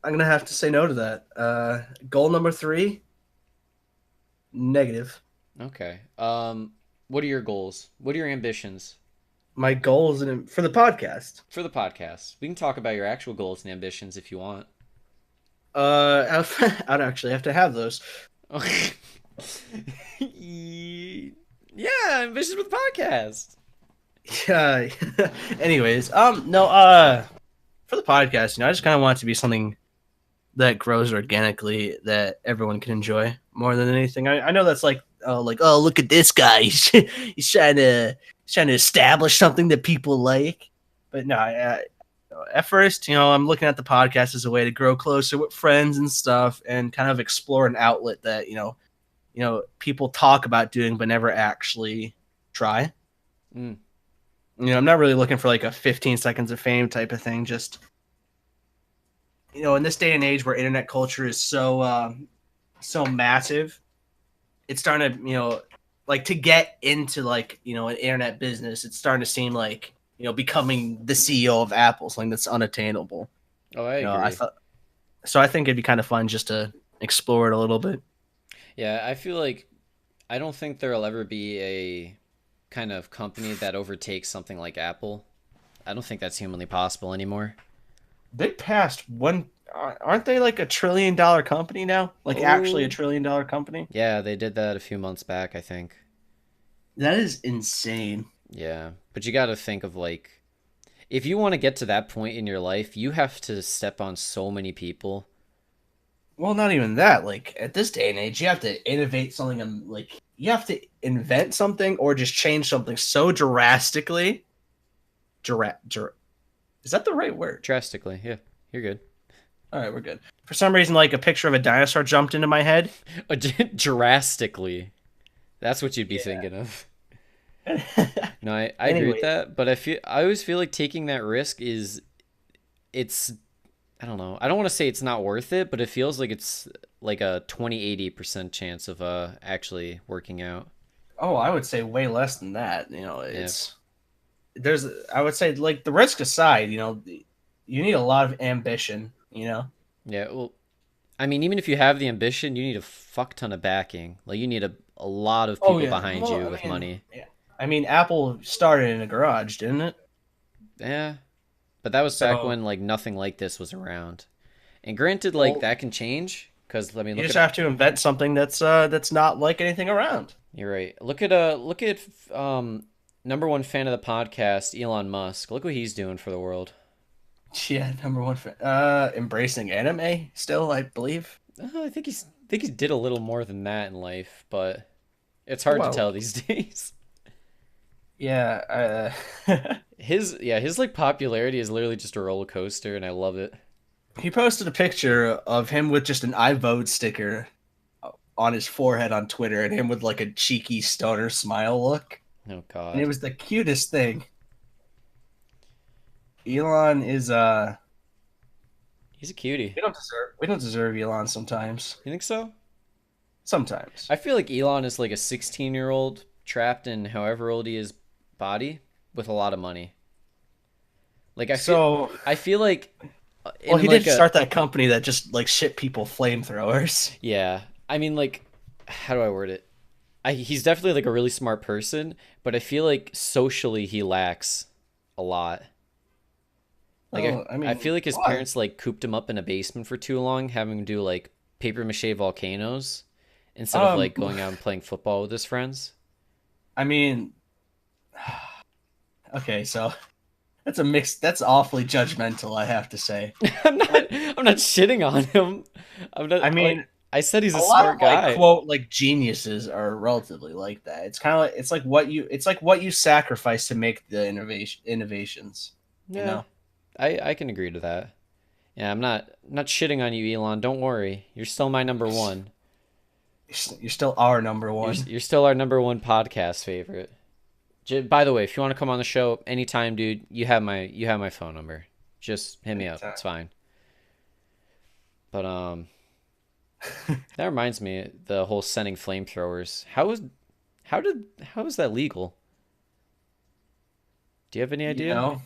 I'm gonna have to say no to that. Goal number 3, negative. Okay. What are your goals? What are your ambitions My goals for the podcast. for the podcast? We can talk about your actual goals and ambitions if you want. I'd actually have to have those. Yeah, ambitions with the podcast. Yeah. Anyways, no, for the podcast, I just kind of want it to be something that grows organically that everyone can enjoy more than anything. I know that's like, oh, look at this guy. He's trying to establish something that people like. But no, at first, I'm looking at the podcast as a way to grow closer with friends and stuff, and kind of explore an outlet that people talk about doing but never actually try. Mm. I'm not really looking for like a 15 seconds of fame type of thing. Just in this day and age where internet culture is so massive, it's starting to like to get into like an internet business. It's starting to seem like becoming the CEO of Apple, something that's unattainable. Oh, I I agree. thought so. I think it'd be kind of fun just to explore it a little bit. Yeah, I feel like I don't think there'll ever be a kind of company that overtakes something like Apple. I don't think that's humanly possible anymore. They passed one. Aren't they like $1 trillion company now? Like actually a Oh, $1 trillion company? yeah, they did that a few months back, I think. That is insane. Yeah, but you got to think of like if you want to get to that point in your life, you have to step on so many people. Well, not even that. Like at this day and age, you have to innovate something, and like you have to invent something or just change something so drastically. Is that the right word? Drastically, yeah, you're good. All right, we're good. For some reason, like a picture of a dinosaur jumped into my head. Drastically, that's what you'd be Yeah. thinking of. No, I agree with Anyway, that, but I always feel like taking that risk it's I don't know. I don't want to say it's not worth it, but it feels like it's like a 20-80% chance of actually working out. oh, I would say way less than that. Yeah. There's, I would say, like, the risk aside, you need a lot of ambition. Yeah, well, I mean, even if you have the ambition, you need a fuck ton of backing. Like you need a lot of Oh people yeah. behind Well, you with mean, money. yeah. Apple started in a garage, didn't it? Yeah, but that was back So, when like nothing like this was around. And granted, like well, that can change because I mean, you look just at have to invent something that's not like anything around. you're right. Look at number one fan of the podcast, Elon Musk. Look what he's doing for the world. Yeah, number one. Embracing anime still, I believe. I think he did a little more than that in life, but it's hard to Well, tell these days. yeah. His like popularity is literally just a roller coaster, and I love it. He posted a picture of him with just an "I vote" sticker on his forehead on Twitter, and him with like a cheeky stoner smile look, Oh and it God, was the cutest thing. Elon is he's a cutie. we don't deserve Elon sometimes. You think so? Sometimes. I feel like Elon is like a 16-year-old trapped in however old he is body with a lot of money. Like So, I feel like well, in he did like a start that company that just like ship people flamethrowers. yeah. I mean like how do I word it? He's definitely like a really smart person, but I feel like socially he lacks a lot. Like Oh, I I mean, feel like his why? parents like cooped him up in a basement for too long, having him do like paper mache volcanoes instead of Um, like going out and playing football with his friends. I mean, okay, so that's a mix. That's awfully judgmental, I have to say. But I'm not shitting on him. I'm I not like mean, I said he's a a lot of smart like guy. quote like geniuses are relatively like that. It's kind of like it's like what you sacrifice to make the innovations. You Yeah, know, I can agree to that. Yeah, I'm not shitting on you, Elon. Don't worry. You're still my number one. you're still our number one. You're still our number one podcast favorite. By the way, if you want to come on the show anytime, dude, you have my phone number. Just hit me up. Anytime. It's fine. But that reminds me the whole sending flamethrowers. How is that legal? Do you have any You idea? know,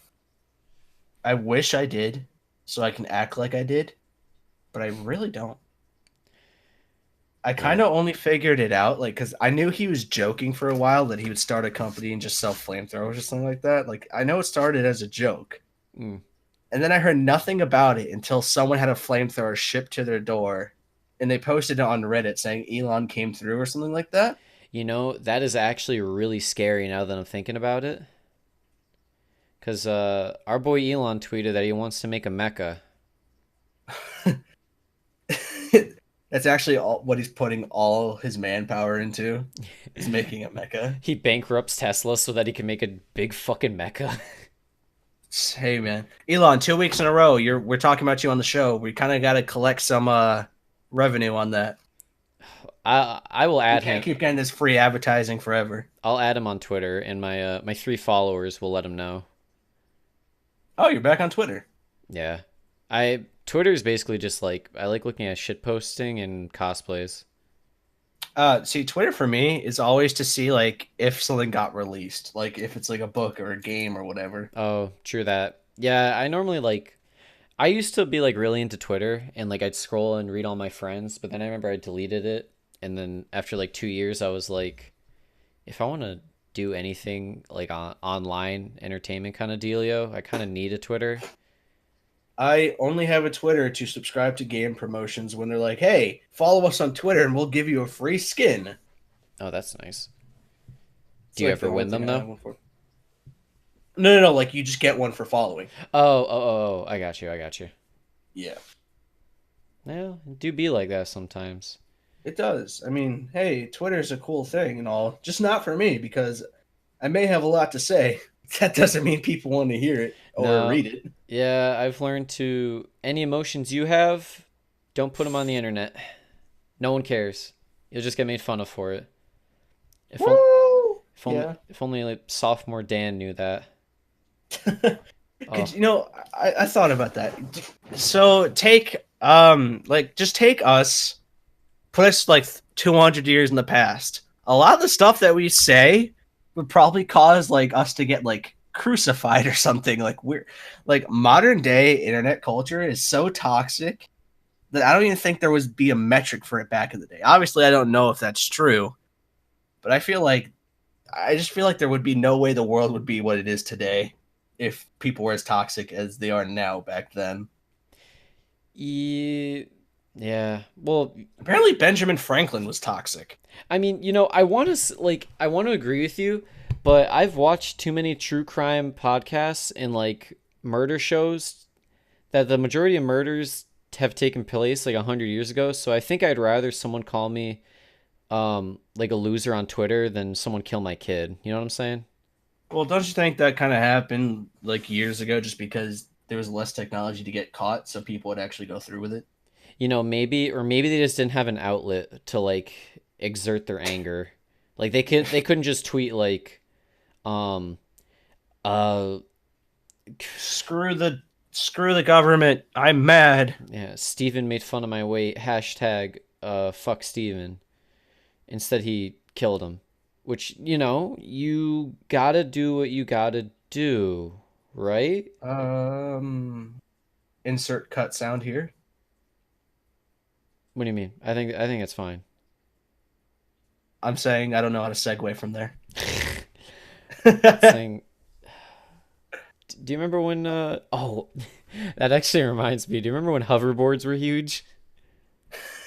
I wish I did, so I can act like I did, but I really don't. I kind Yeah. of only figured it out like because I knew he was joking for a while that he would start a company and just sell flamethrowers or something like that. Like I know it started as a joke, Mm. and then I heard nothing about it until someone had a flamethrower shipped to their door, and they posted it on Reddit saying Elon came through or something like that. You know, that is actually really scary now that I'm thinking about it. Because our boy Elon tweeted that he wants to make a mecca. That's actually all what he's putting all his manpower into is making a mecha. He bankrupts Tesla so that he can make a big fucking mecca. Hey man, Elon, 2 weeks in a row, we're talking about you on the show. We kind of got to collect some revenue on that. I will We add can't him. keep getting this free advertising forever. I'll add him on Twitter, and my 3 followers will let him know. Oh, you're back on Twitter. Yeah, I Twitter is basically just like I like looking at shit posting and cosplays. See, Twitter for me is always to see like if something got released, like if it's like a book or a game or whatever. Oh, true that. Yeah, I normally like I used to be like really into Twitter and like I'd scroll and read all my friends, but then I remember I deleted it, and then after like 2 years, I was like, if I want to do anything like online entertainment kind of dealio, I kind of need a Twitter. I only have a Twitter to subscribe to game promotions when they're like, "Hey, follow us on Twitter and we'll give you a free skin." Oh, that's nice. It's Do you like the ever only win thing them I though? have one for. No. Like you just get one for following. I got you. I got you. Yeah, Yeah, it do be like that sometimes. it does. I mean, hey, Twitter's a cool thing and all, just not for me because I may have a lot to say. That doesn't mean people want to hear it or No, read it. yeah, I've learned to any emotions you have, don't put them on the internet. No one cares. You'll just get made fun of for it. If on, Woo! Yeah. If only like sophomore Dan knew that. Oh, Could I thought about that. So take like just take us, put us like 200 years in the past. A lot of the stuff that we say would probably cause like us to get like crucified or something. Like we're like modern day internet culture is so toxic that I don't even think there would be a metric for it back in the day. Obviously, I don't know if that's true, but I just feel like there would be no way the world would be what it is today if people were as toxic as they are now back then. yeah, yeah. Well, Apparently, Benjamin Franklin was toxic. I mean, I want to agree with you, but I've watched too many true crime podcasts and like murder shows that the majority of murders have taken place like 100 years ago. So I think I'd rather someone call me like a loser on Twitter than someone kill my kid. You know what I'm saying? Well, don't you think that kind of happened like years ago just because there was less technology to get caught, so people would actually go through with it? Maybe or maybe they just didn't have an outlet to like exert their anger. Like they couldn't just tweet like um uh Screw the government. I'm mad. yeah, Steven made fun of my weight, hashtag fuck Steven. Instead he killed him. Which, you gotta do what you gotta do, right? Um, insert cut sound here. What do you mean? I think it's fine. I'm saying I don't know how to segue from there. Saying, do you remember when oh, that actually reminds me. Do you remember when hoverboards were huge?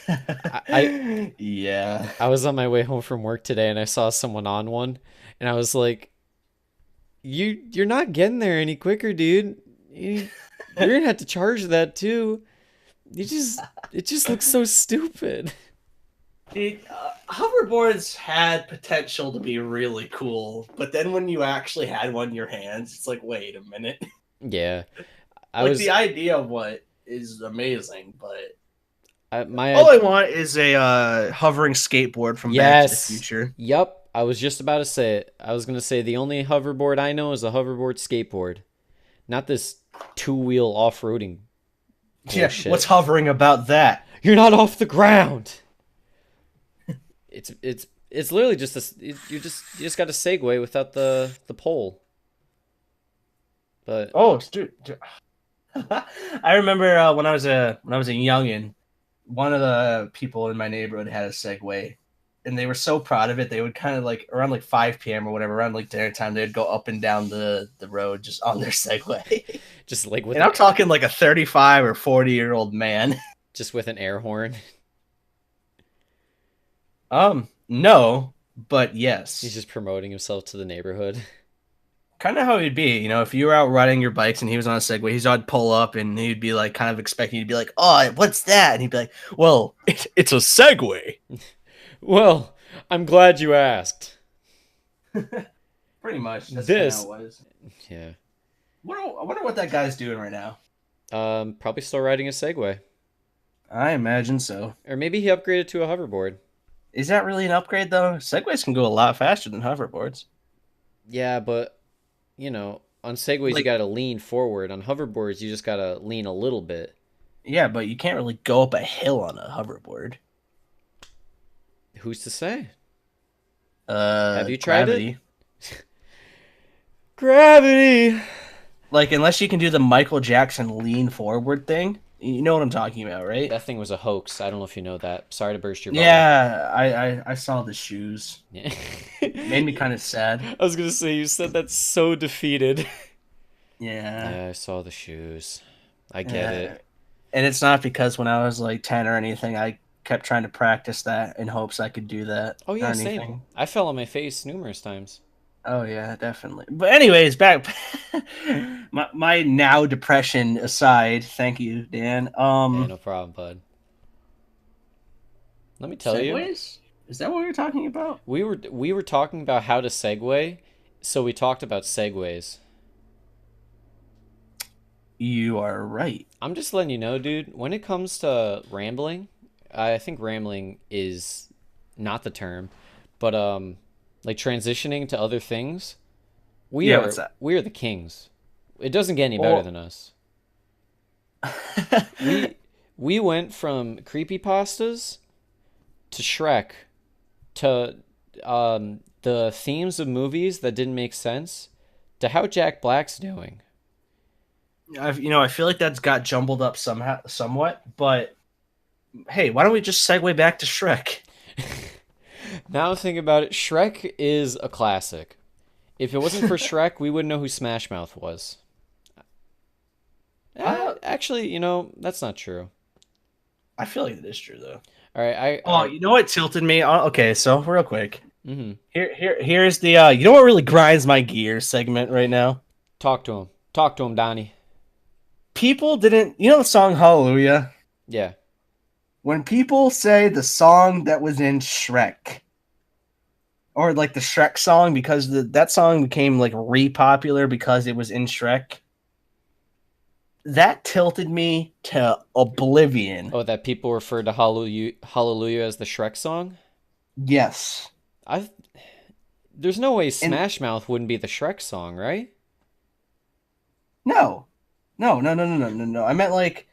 I Yeah. I was on my way home from work today and I saw someone on one and I was like, you're not getting there any quicker, dude. You're gonna have to charge that too. It just looks so stupid. Hoverboards had potential to be really cool, but then when you actually had one in your hands, it's like, wait a minute. Yeah. I Like was the idea of what is amazing, but my all I want is a hovering skateboard from Back to the yes. Future. Yep. I was just about to say it. I was gonna say the only hoverboard I know is a hoverboard skateboard. Not this two-wheel off-roading Yeah, what's bullshit. hovering about that? You're not off the ground. It's literally just you just got a Segway without the pole. But Oh, dude. I remember when I was a youngin, one of the people in my neighborhood had a Segway, and they were so proud of it. They would kind of like around like 5 p.m. or whatever, around like dinner time, they'd go up and down the road just on their Segway. just like with And I'm talking like a 35 or 40-year-old man. just with an air horn. No, but He's yes. just promoting himself to the neighborhood. Kind of how he'd be, if you were out riding your bikes and he was on a Segway, I'd pull up and he'd be like, kind of expecting you to be like, "Oh, what's that?" And he'd be like, "Well, it's a Segway." Well, I'm glad you asked. Pretty much. That's kind of how This, it was. yeah. I wonder what that guy's doing right now. Probably still riding a Segway, I imagine so. or maybe he upgraded to a hoverboard. Is that really an upgrade though? Segways can go a lot faster than hoverboards. Yeah, but on Segways you Like, gotta lean forward. On hoverboards you just gotta lean a little bit. yeah, but you can't really go up a hill on a hoverboard. Who's to say? Have you tried it? Gravity. Gravity. Like, unless you can do the Michael Jackson lean forward thing, you know what I'm talking about, right? That thing was a hoax. I don't know if you know that. Sorry to burst your bubble. Yeah, I saw the shoes. Yeah. Made me kind of sad. I was gonna say you said that's so defeated. Yeah. Yeah, I saw the shoes. I get Yeah. it. And it's not because when I was like 10 or anything, I kept trying to practice that in hopes I could do that Oh or yeah, same. anything. I fell on my face numerous times. Oh yeah, definitely. But anyways, back my now depression aside, thank you, Dan. Hey, no problem, bud. Let me tell you, Segways? Is that what we were talking about? we were talking about how to segue, so we talked about segues. You are right. I'm just letting you know, dude. When it comes to rambling, I think rambling is not the term, but like transitioning to other things, we Yeah, what's are that? we are the kings. It doesn't get any better Well, than us. We we went from creepy pastas to Shrek to the themes of movies that didn't make sense to how Jack Black's doing. I feel like that's got jumbled up somehow, somewhat. But hey, why don't we just segue back to Shrek? Now think about it, Shrek is a classic. If it wasn't for Shrek, we wouldn't know who Smash Mouth was. uh, Actually, that's not true. I feel like it is true though. All right, Oh, you know what tilted me? Okay, so real quick, mm-hmm. here's the you know what really grinds my gears segment right now. Talk to him. Talk to him, Donnie. People didn't, the song Hallelujah. Yeah. When people say the song that was in Shrek, or like the Shrek song, because that song became like re-popular because it was in Shrek, that tilted me to oblivion. Oh, that people refer to Hallelujah as the Shrek song? Yes. I There's no way And Smash Mouth wouldn't be the Shrek song, right? no, no. I meant like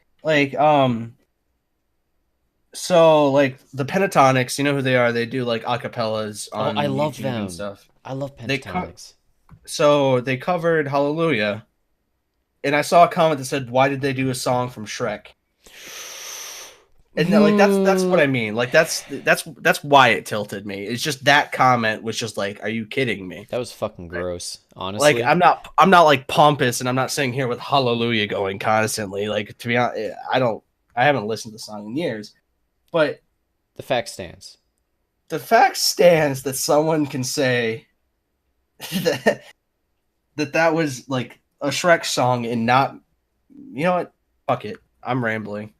the Pentatonics. You know who they are? They do like acapellas Oh, I on love YouTube and them. stuff. I love They co- Pentatonics. so they covered Hallelujah, and I saw a comment that said, "Why did they do a song from Shrek?" And like that's what I mean. Like that's why it tilted me. It's just that comment was just like, "Are you kidding me?" That was fucking gross, Like honestly. I'm not like pompous, and I'm not sitting here with Hallelujah going constantly. Like to be honest, I haven't listened to the song in years, but The fact stands. the fact stands that someone can say that that was like a Shrek song and not, you know what? Fuck it. I'm rambling.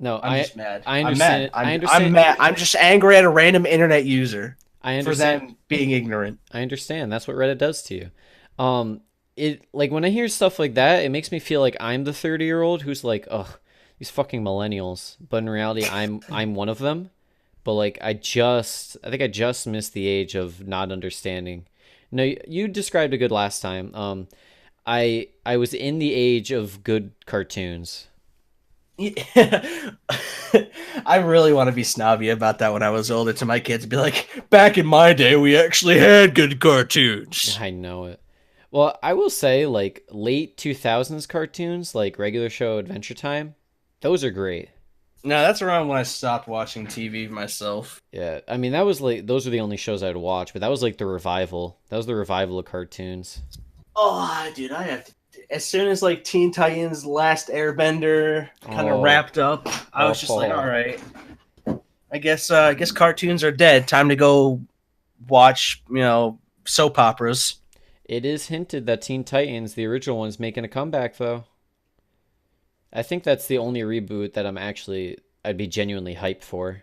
No, I'm just mad. I I'm mad. understand. I I'm understand. mad. I'm just angry at a random internet user I for understand. them being ignorant. I understand. That's what Reddit does to you. It like when I hear stuff like that, it makes me feel like I'm the 30-year-old who's like, ugh, these fucking millennials. But in reality, I'm one of them. But like, I think I just missed the age of not understanding. No, you described it good last time. I was in the age of good cartoons. I really want to be snobby about that when I was older to my kids. Be like, back in my day, we actually had good cartoons. I know it. Well, I will say like late 2000s cartoons, like Regular Show, Adventure Time, those are great. No, that's around when I stopped watching TV myself. Yeah, I mean that was like those are the only shows I'd watch, but that was like the revival. That was the revival of cartoons. Oh, dude, I have to. As soon as like Teen Titans Last Airbender kind of Oh, wrapped up, I was just like, all oh. right, I guess cartoons are dead. Time to go watch, soap operas. It is hinted that Teen Titans, the original one's making a comeback though. I think that's the only reboot that I'd be genuinely hyped for.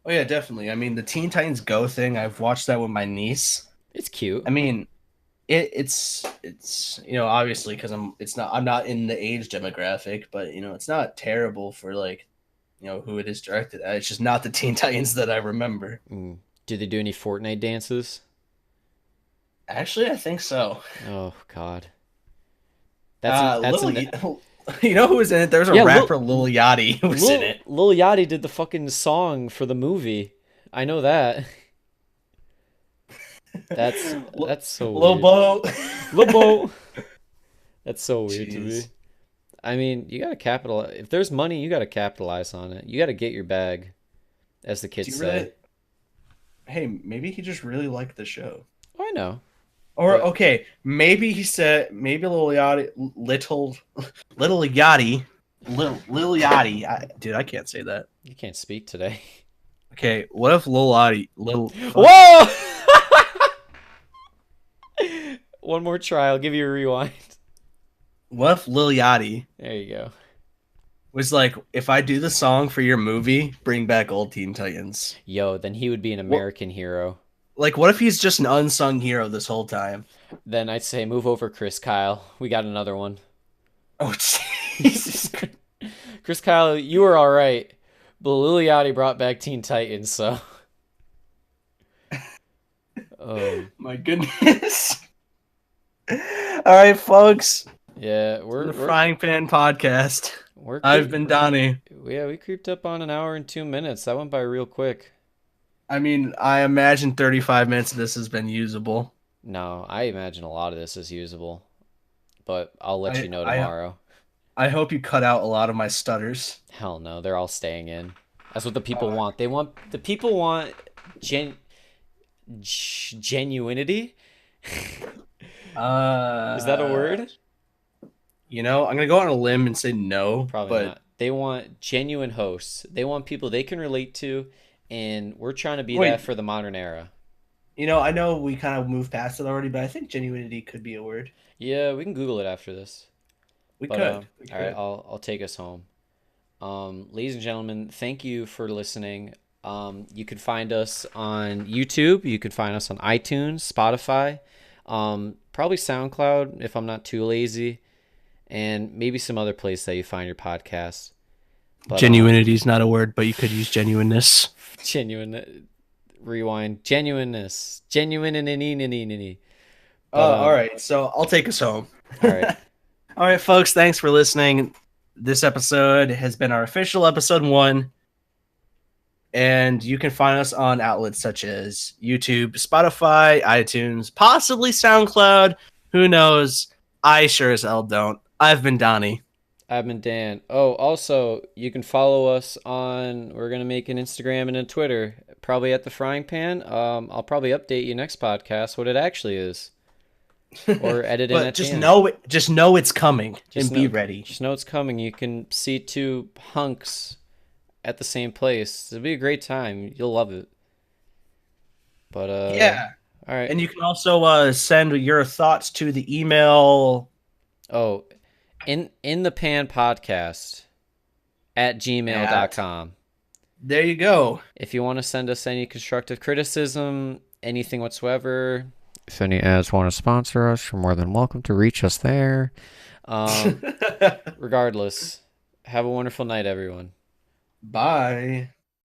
Oh yeah, definitely. I mean, the Teen Titans Go thing, I've watched that with my niece. It's cute. I mean, it's obviously because I'm not in the age demographic, but it's not terrible for like who it is directed at. It's just not the Teen Titans that I remember. Mm. Do they do any Fortnite dances? Actually, I think so. Oh God, that's Lil, an you know who was in it? There's a yeah. rapper Lil Yachty who was in it. Lil Yachty did the fucking song for the movie. I know that. That's so Lil weird. Bo. Lil Bo. That's so weird to me. Jeez. I mean, you gotta capitalize. If there's money, you gotta capitalize on it. You gotta get your bag, as the Do kids you say. really? Hey, maybe he just really liked the show. Oh, I know, Or but okay, maybe he said maybe Lil Yachty, little Yachty, Lil Yachty. Dude, I can't say that. you can't speak today. Okay, what if Lil Yachty, little fuck, Whoa! One more try. I'll give you a rewind. what if Lil Yachty There you go. was like, if I do the song for your movie, bring back old Teen Titans. Yo, then he would be an What American hero. what if he's just an unsung hero this whole time? Then I'd say move over, Chris Kyle. We got another one. Oh Jesus! Chris Kyle, you were all right, but Lil Yachty brought back Teen Titans, so My goodness. All right, folks. Yeah, The Frying Pan Podcast. we're I've creep. been Donnie. Yeah, we creeped up on an hour and 2 minutes. That went by real quick. I mean, I imagine 35 minutes of this has been usable. No, I imagine a lot of this is usable, but I'll let I you know I tomorrow. I hope you cut out a lot of my stutters. Hell no, they're all staying in. That's what the people Uh, want. The people want gen genuinity. Is that a uh, word? I'm gonna go on a limb and say no, Probably but not. They want genuine hosts. They want people they can relate to, and we're trying to be that wait. for the modern era. I know we kind of moved past it already, but I think genuinity could be a word. Yeah, we can Google it after this. We But could. We all right, could. I'll take us home. Ladies and gentlemen, thank you for listening. You can find us on YouTube. You can find us on iTunes, Spotify, probably SoundCloud if I'm not too lazy, and maybe some other place that you find your podcast. But Genuinity is not a word, but you could use genuineness. genuine rewind, genuineness, genuine. But All right. So I'll take us home. all right. All right, folks. Thanks for listening. This episode has been our official episode 1. And you can find us on outlets such as YouTube, Spotify, iTunes, possibly SoundCloud. Who knows? I sure as hell don't. I've been Donnie. I've been Dan. Oh, also, you can follow us on. We're gonna make an Instagram and a Twitter, probably at the Frying Pan. I'll probably update you next podcast what it actually is, or edit in But at the just end. know it. Just know it's coming Just and be know, ready. just know it's coming. You can see two hunks at the same place. It'll be a great time. You'll love it. But Yeah. all right. And you can also send your thoughts to the email. Oh, in the pan podcast at At gmail.com. there you go. If you want to send us any constructive criticism, anything whatsoever, if any ads want to sponsor us, you're more than welcome to reach us there. Um, regardless, have a wonderful night, everyone. Bye.